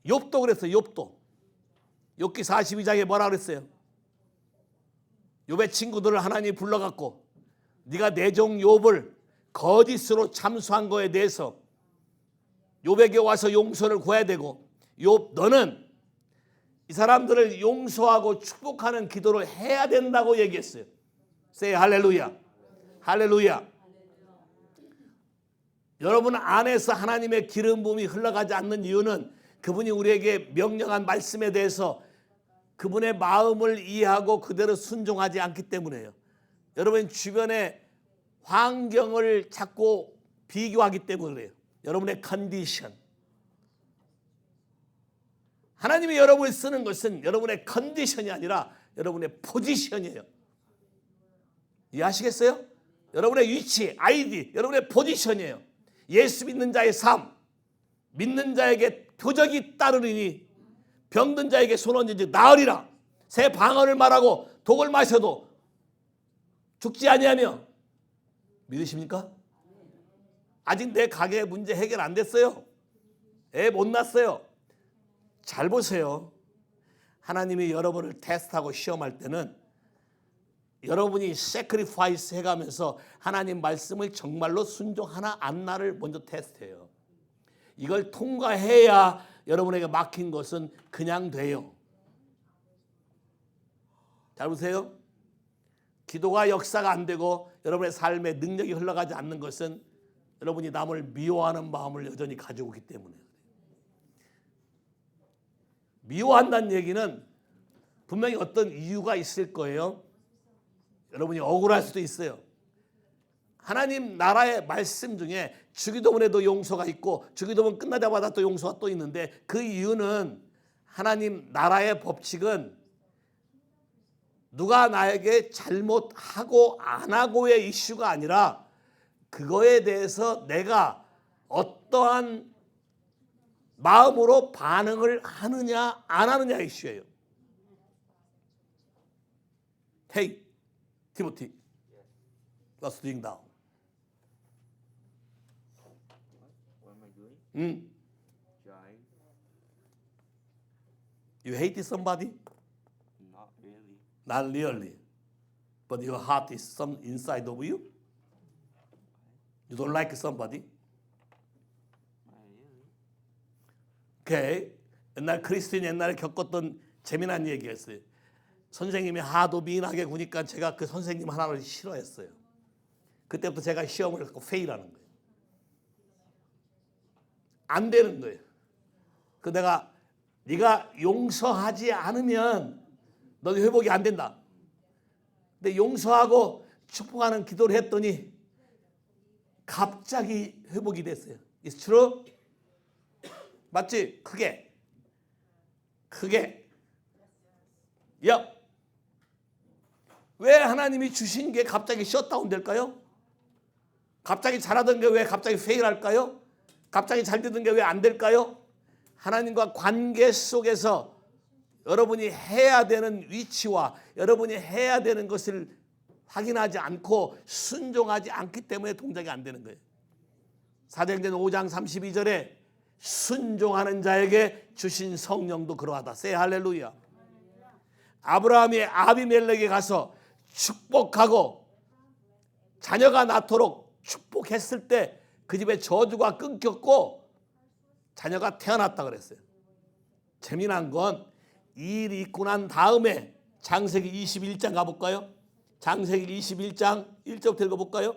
욥도 그랬어요. 욥도. 욥기 42장에 뭐라 그랬어요? 욥의 친구들을 하나님이 불러갖고 네가 내 종 욥을 거짓으로 참수한 거에 대해서 욥에게 와서 용서를 구해야 되고, 욥 너는 이 사람들을 용서하고 축복하는 기도를 해야 된다고 얘기했어요. Say 할렐루야. 할렐루야. 여러분 안에서 하나님의 기름 부음이 흘러가지 않는 이유는 그분이 우리에게 명령한 말씀에 대해서 그분의 마음을 이해하고 그대로 순종하지 않기 때문이에요. 여러분 주변의 환경을 자꾸 비교하기 때문에 그래요. 여러분의 컨디션. 하나님이 여러분을 쓰는 것은 여러분의 컨디션이 아니라 여러분의 포지션이에요. 이해하시겠어요? 여러분의 위치, 아이디, 여러분의 포지션이에요. 예수 믿는 자의 삶, 믿는 자에게 표적이 따르리니 병든 자에게 손 얹은즉 나으리라. 새 방언을 말하고 독을 마셔도 죽지 아니하며. 믿으십니까? 아직 내 가게 문제 해결 안 됐어요. 애 못 낳았어요. 잘 보세요. 하나님이 여러분을 테스트하고 시험할 때는 여러분이 sacrifice 해가면서 하나님 말씀을 정말로 순종하나 안나를 먼저 테스트해요. 이걸 통과해야 여러분에게 막힌 것은 그냥 돼요. 잘 보세요. 기도가 역사가 안 되고 여러분의 삶에 능력이 흘러가지 않는 것은 여러분이 남을 미워하는 마음을 여전히 가지고 있기 때문에. 미워한다는 얘기는 분명히 어떤 이유가 있을 거예요. 여러분이 억울할 수도 있어요. 하나님 나라의 말씀 중에 주기도문에도 용서가 있고 주기도문 끝나자마자 또 용서가 또 있는데, 그 이유는 하나님 나라의 법칙은 누가 나에게 잘못하고 안 하고의 이슈가 아니라 그거에 대해서 내가 어떠한 마음으로 반응을 하느냐 안 하느냐 이슈예요. Hey, Timothy, what's doing now? What am I doing? Trying. You hate somebody? Not really. Not really. But your heart is some inside of you? You don't like somebody? Not really. 오케이. 옛날 크리스틴 옛날에 겪었던 재미난 얘기였어요. 선생님이 하도 미인하게 구니까 제가 그 선생님 하나를 싫어했어요. 그때부터 제가 시험을 갖고 페일하는 거예요. 안 되는 거예요. 그 내가 네가 용서하지 않으면 너는 회복이 안 된다. 근데 용서하고 축복하는 기도를 했더니 갑자기 회복이 됐어요. It's true? 맞지? 크게. 야, 왜 하나님이 주신 게 갑자기 셧다운 될까요? 갑자기 잘하던 게 왜 갑자기 페일할까요? 갑자기 잘 되던 게 왜 안 될까요? 하나님과 관계 속에서 여러분이 해야 되는 위치와 여러분이 해야 되는 것을 확인하지 않고 순종하지 않기 때문에 동작이 안 되는 거예요. 사도행전 5장 32절에 순종하는 자에게 주신 성령도 그러하다. 세 할렐루야. 아브라함이 아비멜렉에 가서 축복하고 자녀가 낳도록 축복했을 때 그 집에 저주가 끊겼고 자녀가 태어났다 그랬어요. 재미난 건 이 일이 있고 난 다음에 창세기 21장 가볼까요? 창세기 21장 1절부터 읽어볼까요?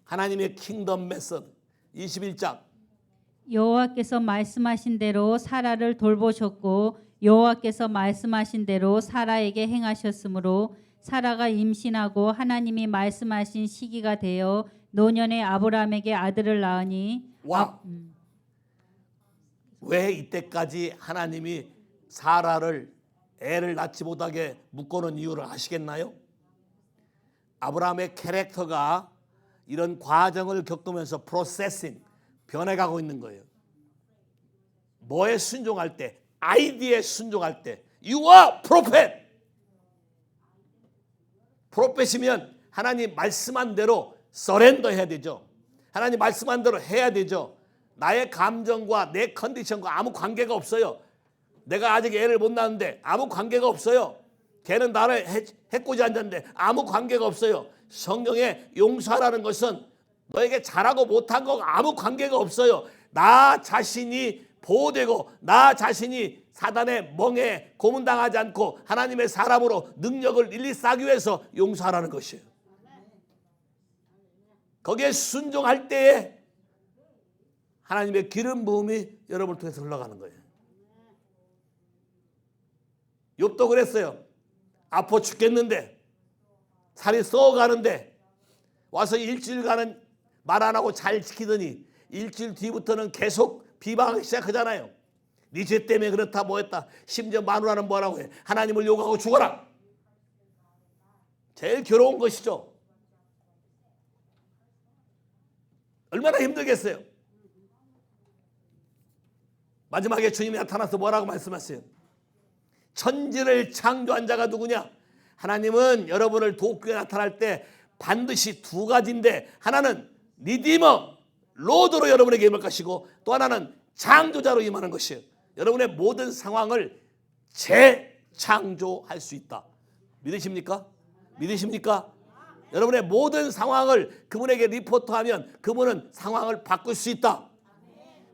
하나님의 킹덤 메서드 21장. 여호와께서 말씀하신 대로 사라를 돌보셨고 여호와께서 말씀하신 대로 사라에게 행하셨으므로 사라가 임신하고 하나님이 말씀하신 시기가 되어 노년에 아브라함에게 아들을 낳으니. 와. 왜 이때까지 하나님이 사라를 애를 낳지 못하게 묶어놓은 이유를 아시겠나요? 아브라함의 캐릭터가 이런 과정을 겪으면서 프로세싱, 변해가고 있는 거예요. 뭐에 순종할 때? 아이디에 순종할 때. You are prophet. 프로펫이면 하나님 말씀한 대로 서렌더 해야 되죠. 하나님 말씀한 대로 해야 되죠. 나의 감정과 내 컨디션과 아무 관계가 없어요. 내가 아직 애를 못 낳았는데 아무 관계가 없어요. 걔는 나를 해코지 앉았는데 아무 관계가 없어요. 성경에 용서하라는 것은 너에게 잘하고 못한 거 아무 관계가 없어요. 나 자신이 보호되고 나 자신이 사단의 멍에 고문당하지 않고 하나님의 사람으로 능력을 일리 쌓기 위해서 용서하라는 것이에요. 거기에 순종할 때에 하나님의 기름 부음이 여러분을 통해서 흘러가는 거예요. 욥도 그랬어요. 아파 죽겠는데 살이 썩어가는데 와서 일주일간은 말 안 하고 잘 지키더니 일주일 뒤부터는 계속 비방하기 시작하잖아요. 네 죄 때문에 그렇다 뭐했다. 심지어 마누라는 뭐라고 해. 하나님을 욕하고 죽어라. 제일 괴로운 것이죠. 얼마나 힘들겠어요. 마지막에 주님이 나타나서 뭐라고 말씀하세요? 천지를 창조한 자가 누구냐? 하나님은 여러분을 돕기 위해 나타날 때 반드시 두 가지인데 하나는 리디머, 로드로 여러분에게 임할 것이고 또 하나는 창조자로 임하는 것이에요. 여러분의 모든 상황을 재창조할 수 있다. 믿으십니까? 믿으십니까? 여러분의 모든 상황을 그분에게 리포트하면 그분은 상황을 바꿀 수 있다.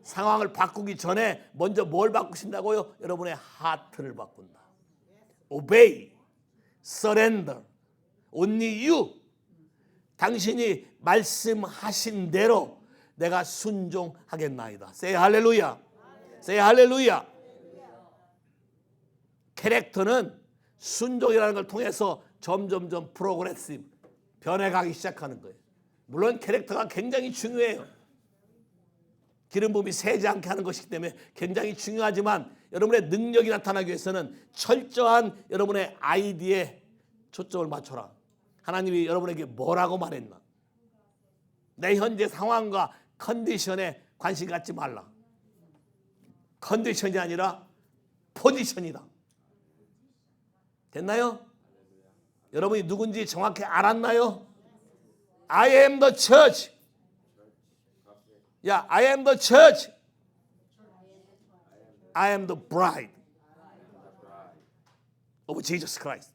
상황을 바꾸기 전에 먼저 뭘 바꾸신다고요? 여러분의 하트를 바꾼다. Obey, surrender, only you. 당신이 말씀하신 대로 내가 순종하겠나이다. Say 할렐루야. Say 할렐루야. 캐릭터는 순종이라는 걸 통해서 점점점 프로그레시브 변해가기 시작하는 거예요. 물론 캐릭터가 굉장히 중요해요. 기름 부음이 새지 않게 하는 것이기 때문에 굉장히 중요하지만 여러분의 능력이 나타나기 위해서는 철저한 여러분의 아이디에 초점을 맞춰라. 하나님이 여러분에게 뭐라고 말했나? 내 현재 상황과 컨디션에 관심 갖지 말라. 컨디션이 아니라 포지션이다. 됐나요? 여러분이 누군지 정확히 알았나요? I am the church. 야, I am the church. I am the bride of Jesus Christ.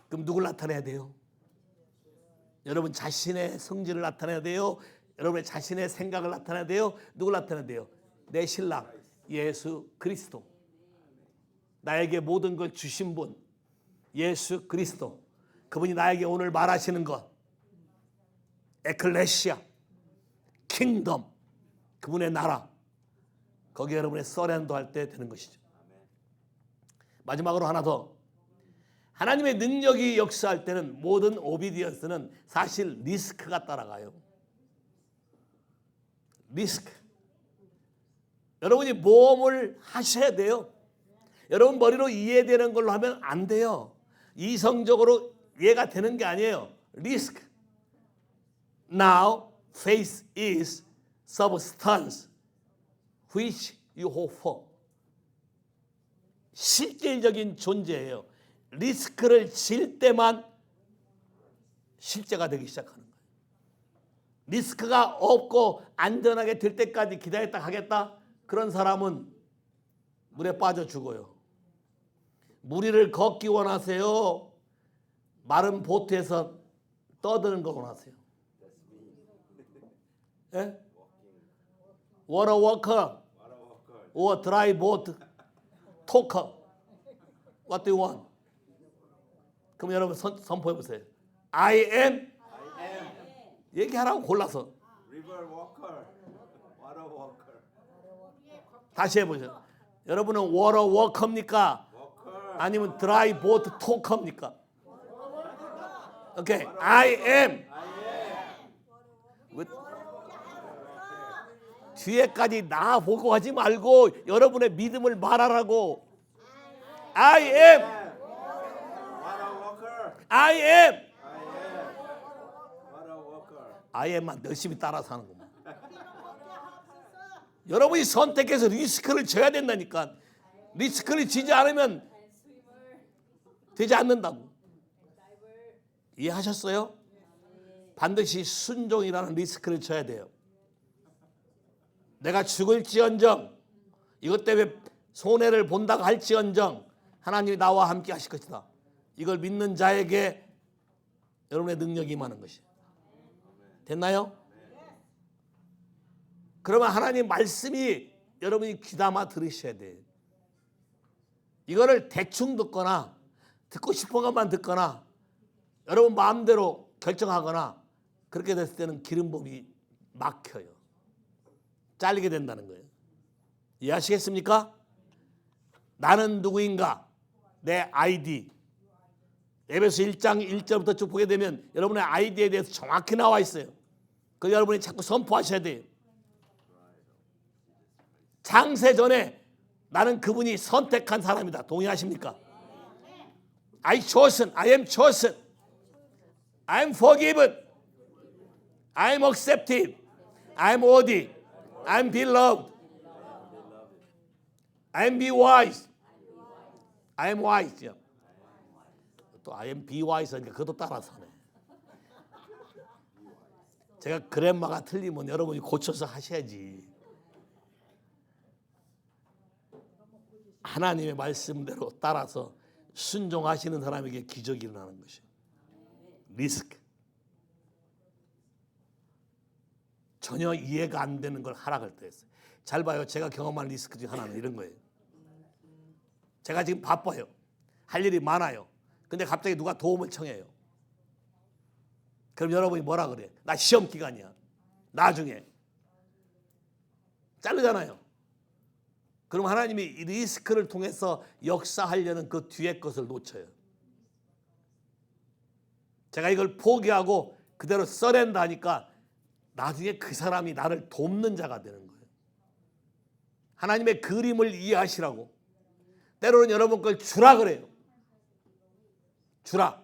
그럼 누굴 나타내야 돼요? 여러분 자신의 성질을 나타내야 돼요? 여러분의 자신의 생각을 나타내야 돼요? 누굴 나타내야 돼요? 내 신랑 예수 그리스도. 나에게 모든 걸 주신 분 예수 그리스도. 그분이 나에게 오늘 말하시는 것 에클레시아 킹덤 그분의 나라 거기에 여러분의 서렌더 할 때 되는 것이죠. 마지막으로 하나 더. 하나님의 능력이 역사할 때는 모든 오비디언스는 사실 리스크가 따라가요. 리스크. 여러분이 모험을 하셔야 돼요. 여러분 머리로 이해되는 걸로 하면 안 돼요. 이성적으로 이해가 되는 게 아니에요. 리스크. Now faith is substance which you hope for. 실질적인 존재예요. 리스크를 질 때만 실제가 되기 시작하는 거예요. 리스크가 없고 안전하게 될 때까지 기다렸다 하겠다? 그런 사람은 물에 빠져 죽어요. 물 위를 걷기 원하세요? 마른 보트에서 떠드는 거 원하세요? 예? Water walker or dry boat talker. What do you want? 그럼 여러분 선포해 보세요. I am. 얘기하라고 골라서. River walker, water walker. 다시 해보세요. 여러분은 water walker입니까? Walker. 아니면 dry boat talker입니까? 오케이. I am. 뒤에까지 나 보고 하지 말고 여러분의 믿음을 말하라고. I am. Water walker. I am. What a worker. I am만 열심히 따라 사는 겁니다. 여러분이 선택해서 리스크를 져야 된다니까. 리스크를 지지 않으면 되지 않는다고. 이해하셨어요? 반드시 순종이라는 리스크를 져야 돼요. 내가 죽을지언정 이것 때문에 손해를 본다고 할지언정 하나님이 나와 함께 하실 것이다. 이걸 믿는 자에게 여러분의 능력이 임하는 것이에요. 됐나요? 그러면 하나님 말씀이 여러분이 귀담아 들으셔야 돼요. 이거를 대충 듣거나 듣고 싶은 것만 듣거나 여러분 마음대로 결정하거나 그렇게 됐을 때는 기름부음이 막혀요. 잘리게 된다는 거예요. 이해하시겠습니까? 나는 누구인가? 내 아이디. 에베소 1장 1절부터 쭉 보게 되면 여러분의 아이디에 대해서 정확히 나와 있어요. 그걸 여러분이 자꾸 선포하셔야 돼요. 창세 전에 나는 그분이 선택한 사람이다. 동의하십니까? I chosen, I am chosen, I am forgiven, I am accepted, I am worthy, I am beloved, I am be wise, I am wise. 또 I am be wise 하니까 그것도 따라서 하네. 제가 그랜마가 틀리면 여러분이 고쳐서 하셔야지. 하나님의 말씀대로 따라서 순종하시는 사람에게 기적이 일어나는 것이에요. 리스크. 전혀 이해가 안 되는 걸 하락을 때 했어요. 잘 봐요. 제가 경험한 리스크 중 하나는 이런 거예요. 제가 지금 바빠요. 할 일이 많아요. 근데 갑자기 누가 도움을 청해요. 그럼 여러분이 뭐라 그래? 나 시험 기간이야. 나중에. 자르잖아요. 그럼 하나님이 이 리스크를 통해서 역사하려는 그 뒤에 것을 놓쳐요. 제가 이걸 포기하고 그대로 서렌다 하니까 나중에 그 사람이 나를 돕는 자가 되는 거예요. 하나님의 그림을 이해하시라고. 때로는 여러분 걸 주라 그래요. 주라.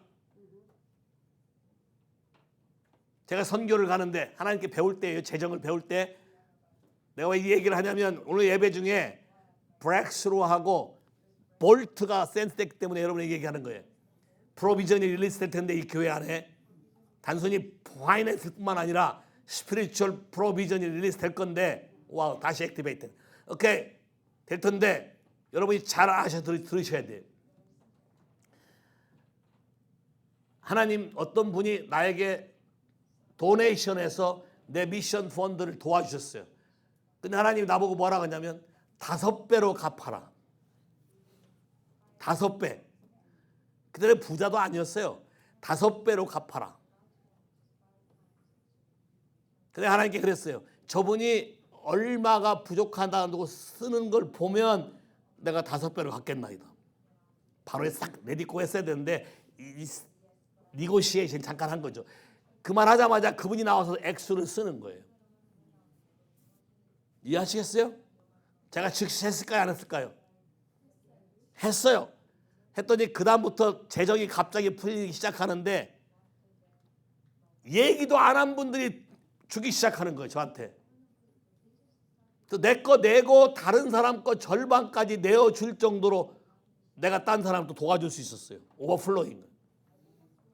제가 선교를 가는데 하나님께 배울 때예요. 재정을 배울 때 내가 왜 이 얘기를 하냐면 오늘 예배 중에 브렉스루하고 볼트가 센스됐기 때문에 여러분에게 얘기하는 거예요. 프로비전이 릴리스 될 텐데 이 교회 안에 단순히 파이낸스뿐만 아니라 스피리추얼 프로비전이 릴리스 될 건데 와우 다시 액티베이트 오케이 될 텐데 여러분이 잘 들으셔야 돼요. 하나님 어떤 분이 나에게 도네이션해서 내 미션 펀드를 도와주셨어요. 근데 하나님이 나보고 뭐라 하냐면 5배로 갚아라. 5배. 그때는 부자도 아니었어요. 5배로 갚아라. 근데 하나님께 그랬어요. 저분이 얼마가 부족하다고 쓰는 걸 보면 내가 5배로 갚겠나이다. 바로 싹 내딛고 했어야 되는데 니고시에이션 잠깐 한 거죠. 그만하자마자 그분이 나와서 액수를 쓰는 거예요. 이해하시겠어요? 제가 즉시 했을까요? 안 했을까요? 했어요. 했더니 그 다음부터 재정이 갑자기 풀리기 시작하는데 얘기도 안 한 분들이 주기 시작하는 거예요. 저한테. 내 거 내고 다른 사람 거 절반까지 내어줄 정도로 내가 딴 사람도 도와줄 수 있었어요. 오버플로잉.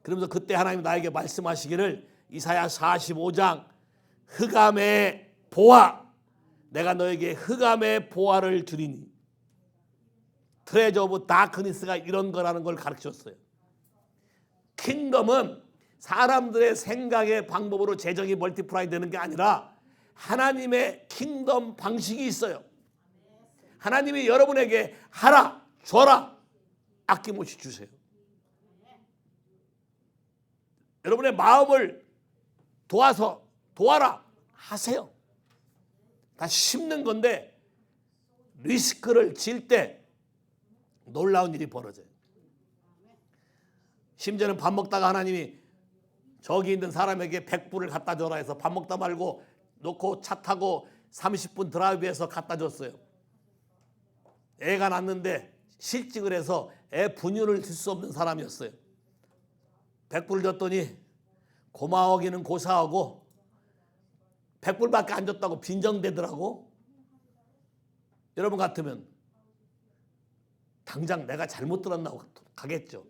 그러면서 그때 하나님 나에게 말씀하시기를 이사야 45장 흑암의 보화 내가 너에게 흑암의 보화를 주리니 트레저 오브 다크니스가 이런 거라는 걸 가르쳤어요. 킹덤은 사람들의 생각의 방법으로 재정이 멀티플라이 되는 게 아니라 하나님의 킹덤 방식이 있어요. 하나님이 여러분에게 하라, 줘라, 아낌없이 주세요. 여러분의 마음을 도와라 하세요. 다 심는 건데 리스크를 질 때 놀라운 일이 벌어져요. 심지어는 밥 먹다가 하나님이 저기 있는 사람에게 100불을 갖다 줘라 해서 밥 먹다 말고 놓고 차 타고 30분 드라이브해서 갖다 줬어요. 애가 낳는데 실직을 해서 애 분유를 줄 수 없는 사람이었어요. 100불 줬더니 고마워하기는 고사하고 100불밖에 안 줬다고 빈정대더라고. 여러분 같으면 당장 내가 잘못 들었나 가겠죠.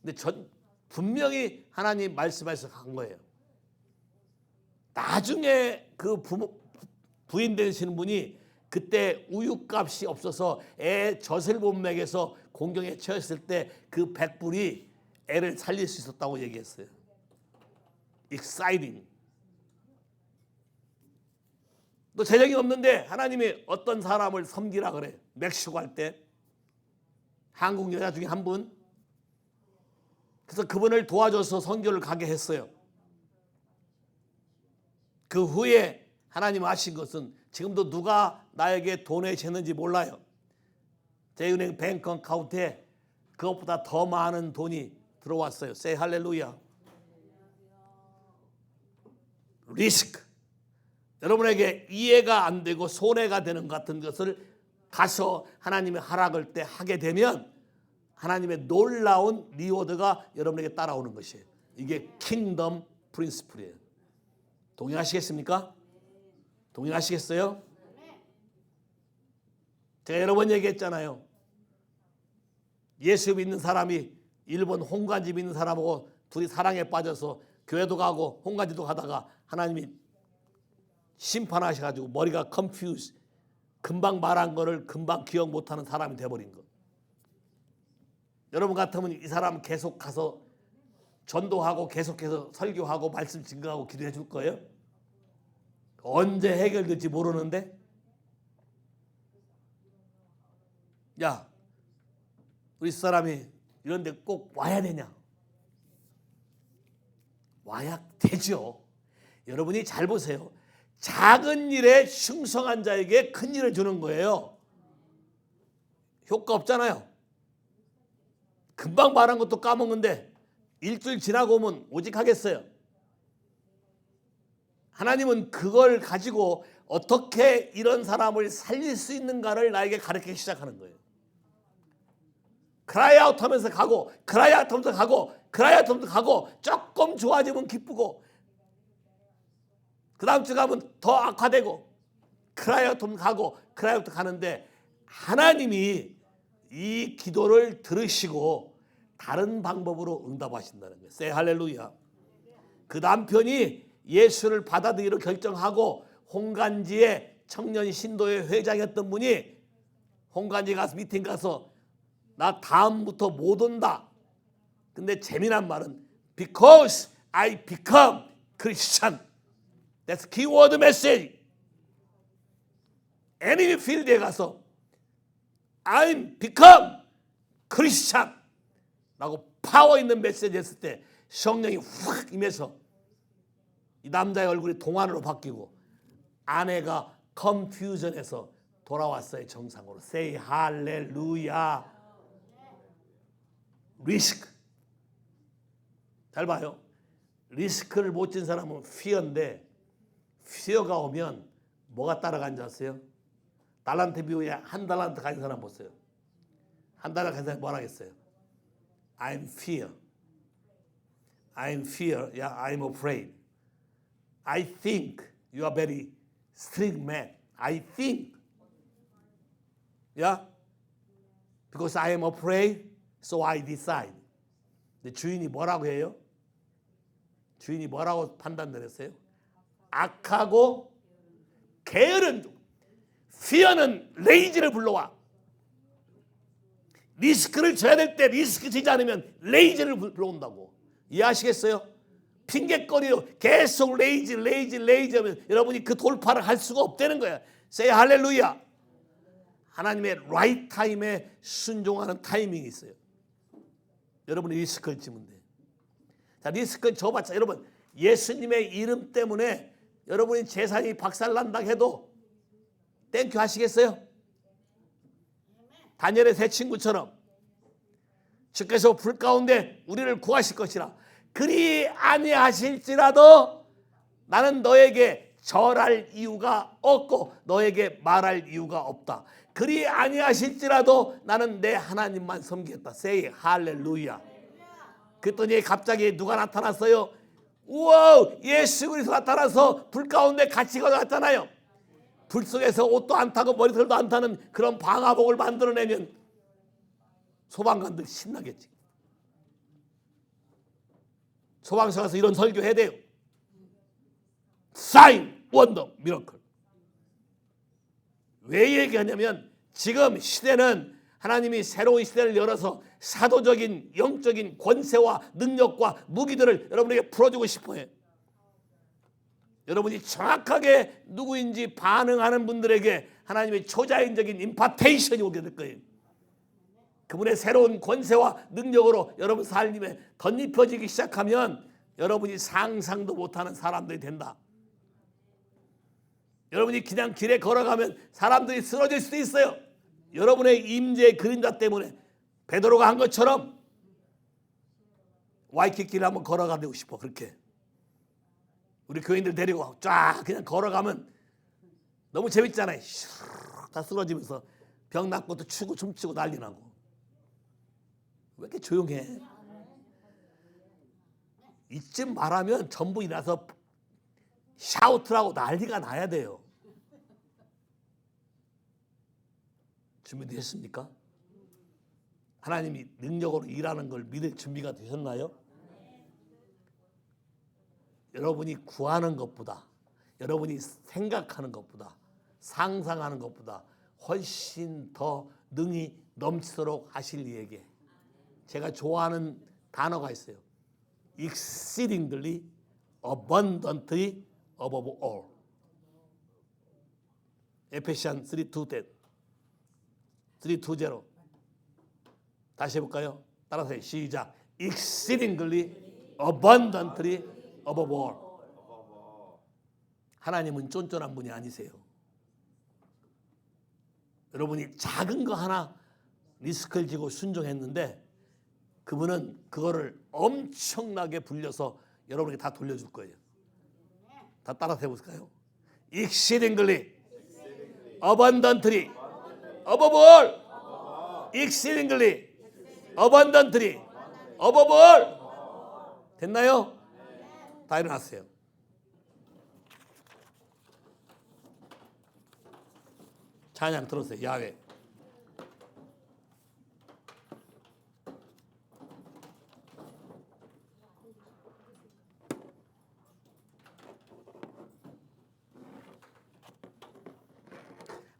근데 전 분명히 하나님 말씀해서 간 거예요. 나중에 그 부인 되시는 분이 그때 우유값이 없어서 애 젖을 못 먹여서 공경에 처했을 때 그 100불이 애를 살릴 수 있었다고 얘기했어요. Exciting. 너 재정이 없는데 하나님이 어떤 사람을 섬기라 그래. 멕시코 갈 때 한국 여자 중에 한 분. 그래서 그분을 도와줘서 선교를 가게 했어요. 그 후에 하나님 하신 것은 지금도 누가 나에게 돈을 jes는지 몰라요. 제 은행 뱅크 어카운트에 그것보다 더 많은 돈이 들어왔어요. Say 할렐루야. 리스크. 여러분에게 이해가 안 되고 손해가 되는 것 같은 것을 가서 하나님의 허락을 때 하게 되면 하나님의 놀라운 리워드가 여러분에게 따라오는 것이에요. 이게 킹덤 프린시플이에요. 동의하시겠습니까? 동의하시겠어요? 제가 여러 번 얘기했잖아요. 예수 믿는 사람이 일본 홍간지 믿는 사람하고 둘이 사랑에 빠져서 교회도 가고 홍간지도 가다가 하나님이 심판하셔가지고 머리가 confused, 금방 말한 거를 금방 기억 못하는 사람이 돼버린 거. 여러분 같으면 이 사람 계속 가서 전도하고 계속해서 설교하고 말씀 증거하고 기도해 줄 거예요? 언제 해결될지 모르는데, 야, 우리 사람이 이런 데 꼭 와야 되냐? 와야 되죠. 여러분이 잘 보세요. 작은 일에 충성한 자에게 큰 일을 주는 거예요. 효과 없잖아요. 금방 말한 것도 까먹는데 일주일 지나고 오면 오직 하겠어요. 하나님은 그걸 가지고 어떻게 이런 사람을 살릴 수 있는가를 나에게 가르치기 시작하는 거예요. 크라이 아웃 하면서 가고, 크라이 아웃 하면서 가고, 크라이 아웃 하면서 가고, 조금 좋아지면 기쁘고, 그 다음 주 가면 더 악화되고, 크라이 아웃 하면서 가고, 크라이 아웃 가는데 하나님이 이 기도를 들으시고 다른 방법으로 응답하신다는 거예요. 세 할렐루야. 그 남편이 예수를 받아들이기로 결정하고 홍간지의 청년 신도회 회장이었던 분이 홍간지 가서 미팅 가서 나 다음부터 못 온다. 근데 재미난 말은 because I become Christian. That's keyword message. enemy field에 가서 I'm become Christian 라고 파워 있는 메시지 했을 때 성령이 확 임해서 이 남자의 얼굴이 동안으로 바뀌고 아내가 컨퓨전에서 돌아왔어요. 정상으로. Say 할렐루야. 리스크. 잘 봐요. 리스크를 못 진 사람은 fear인데 fear가 오면 뭐가 따라간 줄 아세요? 달란트 비유에 한 달란트 가진 사람 보세요. 한 달란트 가진 사람이 뭐라 하겠어요? I'm fear. I'm fear. Yeah, I'm afraid. I think you are very strict man. I think. Yeah? Because I am afraid, so I decide. 근데 주인이 뭐라고 해요? 주인이 뭐라고 판단 내렸어요? 악하고 게으른 종. fear는 레이지를 불러와. 리스크를 져야 될 때 리스크 지지 않으면 레이지를 불러온다고. 이해하시겠어요? 핑계거리로 계속 레이지 하면 여러분이 그 돌파를 할 수가 없다는 거야. Say 할렐루야. 하나님의 right 타임에 순종하는 타이밍이 있어요. 여러분이 리스크를 지면 돼. 자, 리스크를 져봤자 여러분 예수님의 이름 때문에 여러분이 재산이 박살난다 해도 땡큐 하시겠어요? 다니엘의 세 친구처럼 주께서 불 가운데 우리를 구하실 것이라. 그리 아니하실지라도 나는 너에게 절할 이유가 없고 너에게 말할 이유가 없다. 그리 아니하실지라도 나는 내 하나님만 섬기겠다. Say 할렐루야. 그랬더니 갑자기 누가 나타났어요? 우와, 예수 그리스도 나타나서 불 가운데 같이 걸어갔잖아요. 불 속에서 옷도 안 타고 머리털도 안 타는 그런 방화복을 만들어내면 소방관들 신나겠지. 소방서 가서 이런 설교해야 돼요. 사인, 원더, 미러클. 왜 얘기하냐면 지금 시대는 하나님이 새로운 시대를 열어서 사도적인 영적인 권세와 능력과 무기들을 여러분에게 풀어주고 싶어요. 여러분이 정확하게 누구인지 반응하는 분들에게 하나님의 초자연적인 임파테이션이 오게 될 거예요. 그분의 새로운 권세와 능력으로 여러분 삶에 덧입혀지기 시작하면 여러분이 상상도 못하는 사람들이 된다. 여러분이 그냥 길에 걸어가면 사람들이 쓰러질 수도 있어요. 여러분의 임재의 그림자 때문에 베드로가 한 것처럼 와이키키를 한번 걸어가고 싶어. 그렇게 우리 교인들 데리고 쫙 그냥 걸어가면 너무 재밌잖아요. 다 쓰러지면서 병 낫고 또 추고 춤추고 난리 나고. 왜 이렇게 조용해? 이쯤 말하면 전부 일어나서 샤우트라고 난리가 나야 돼요. 준비되셨습니까? 하나님이 능력으로 일하는 걸 믿을 준비가 되셨나요? 여러분이 구하는 것보다, 여러분이 생각하는 것보다, 상상하는 것보다 훨씬 더 능히 넘치도록 하실 이에게 제가 좋아하는 단어가 있어요. exceedingly abundantly above all. 에페시안 3:20. 3:20. 다시 해볼까요? 따라서 시작. exceedingly abundantly above all. 하나님은 쫀쫀한 분이 아니세요. 여러분이 작은 거 하나 리스크를 지고 순종했는데 그분은 그거를 엄청나게 불려서 여러분에게 다 돌려줄 거예요. 다 따라서 해볼까요? exceedingly abundantly above all. exceedingly abundantly above all. 됐나요? 다 일어났어요. 찬양 들었어요. 야훼.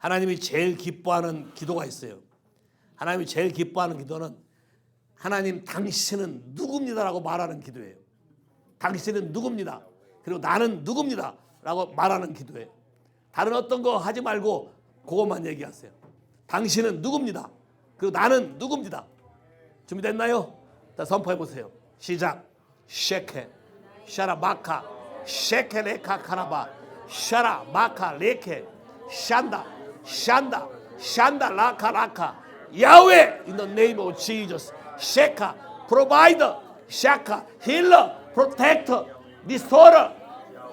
하나님이 제일 기뻐하는 기도가 있어요. 하나님이 제일 기뻐하는 기도는 하나님 당신은 누굽니다라고 말하는 기도예요. 당신은 누굽니다. 그리고 나는 누굽니다 라고 말하는 기도예요. 다른 어떤 거 하지 말고 그것만 얘기하세요. 당신은 누굽니다. 그리고 나는 누굽니다. 준비됐나요? 자, 선포해 보세요. 시작. 쉐케 샤라 마카 쉐케 레카 카라바 샤라 마카 레케 샨다 샨다 샨다 라카 라카 야훼 in the name of Jesus. 쉐카 provider 샤카 healer protector restorer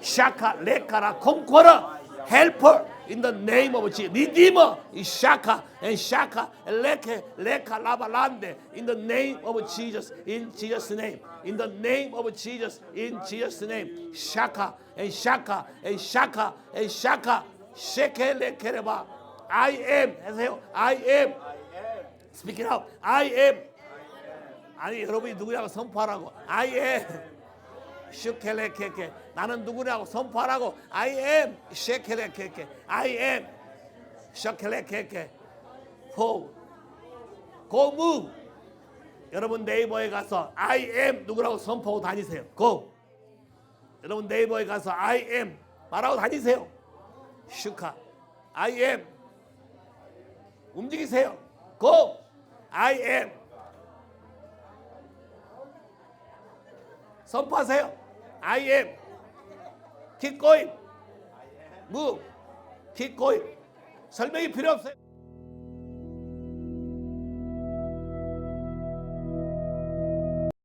샤카 레카라 conqueror helper in the name of Jesus. redeemer 샤카 and 샤카 레케 레카 라발란데 in the name of Jesus. in Jesus name. in the name of Jesus. in Jesus name. 샤카 and 샤카 and 샤카 and 샤카 쉐케 레케레바 I am 하세요. I am. Speak it out. I am. 아니 여러분이 누구냐고 선포하라고. I am. 슈켈레케케. 나는 누구냐고 선포하라고. I am. 쉐켈레케케. I am. 슈켈레케케. Go. Go move. 여러분 네이버에 가서 I am 누구라고 선포하고 다니세요. Go. 여러분 네이버에 가서 I am 말하고 다니세요. 슈카. I am. 움직이세요. Go. I am. 선포하세요. I am. Keep going. Move. Keep going. 설명이 필요 없어요.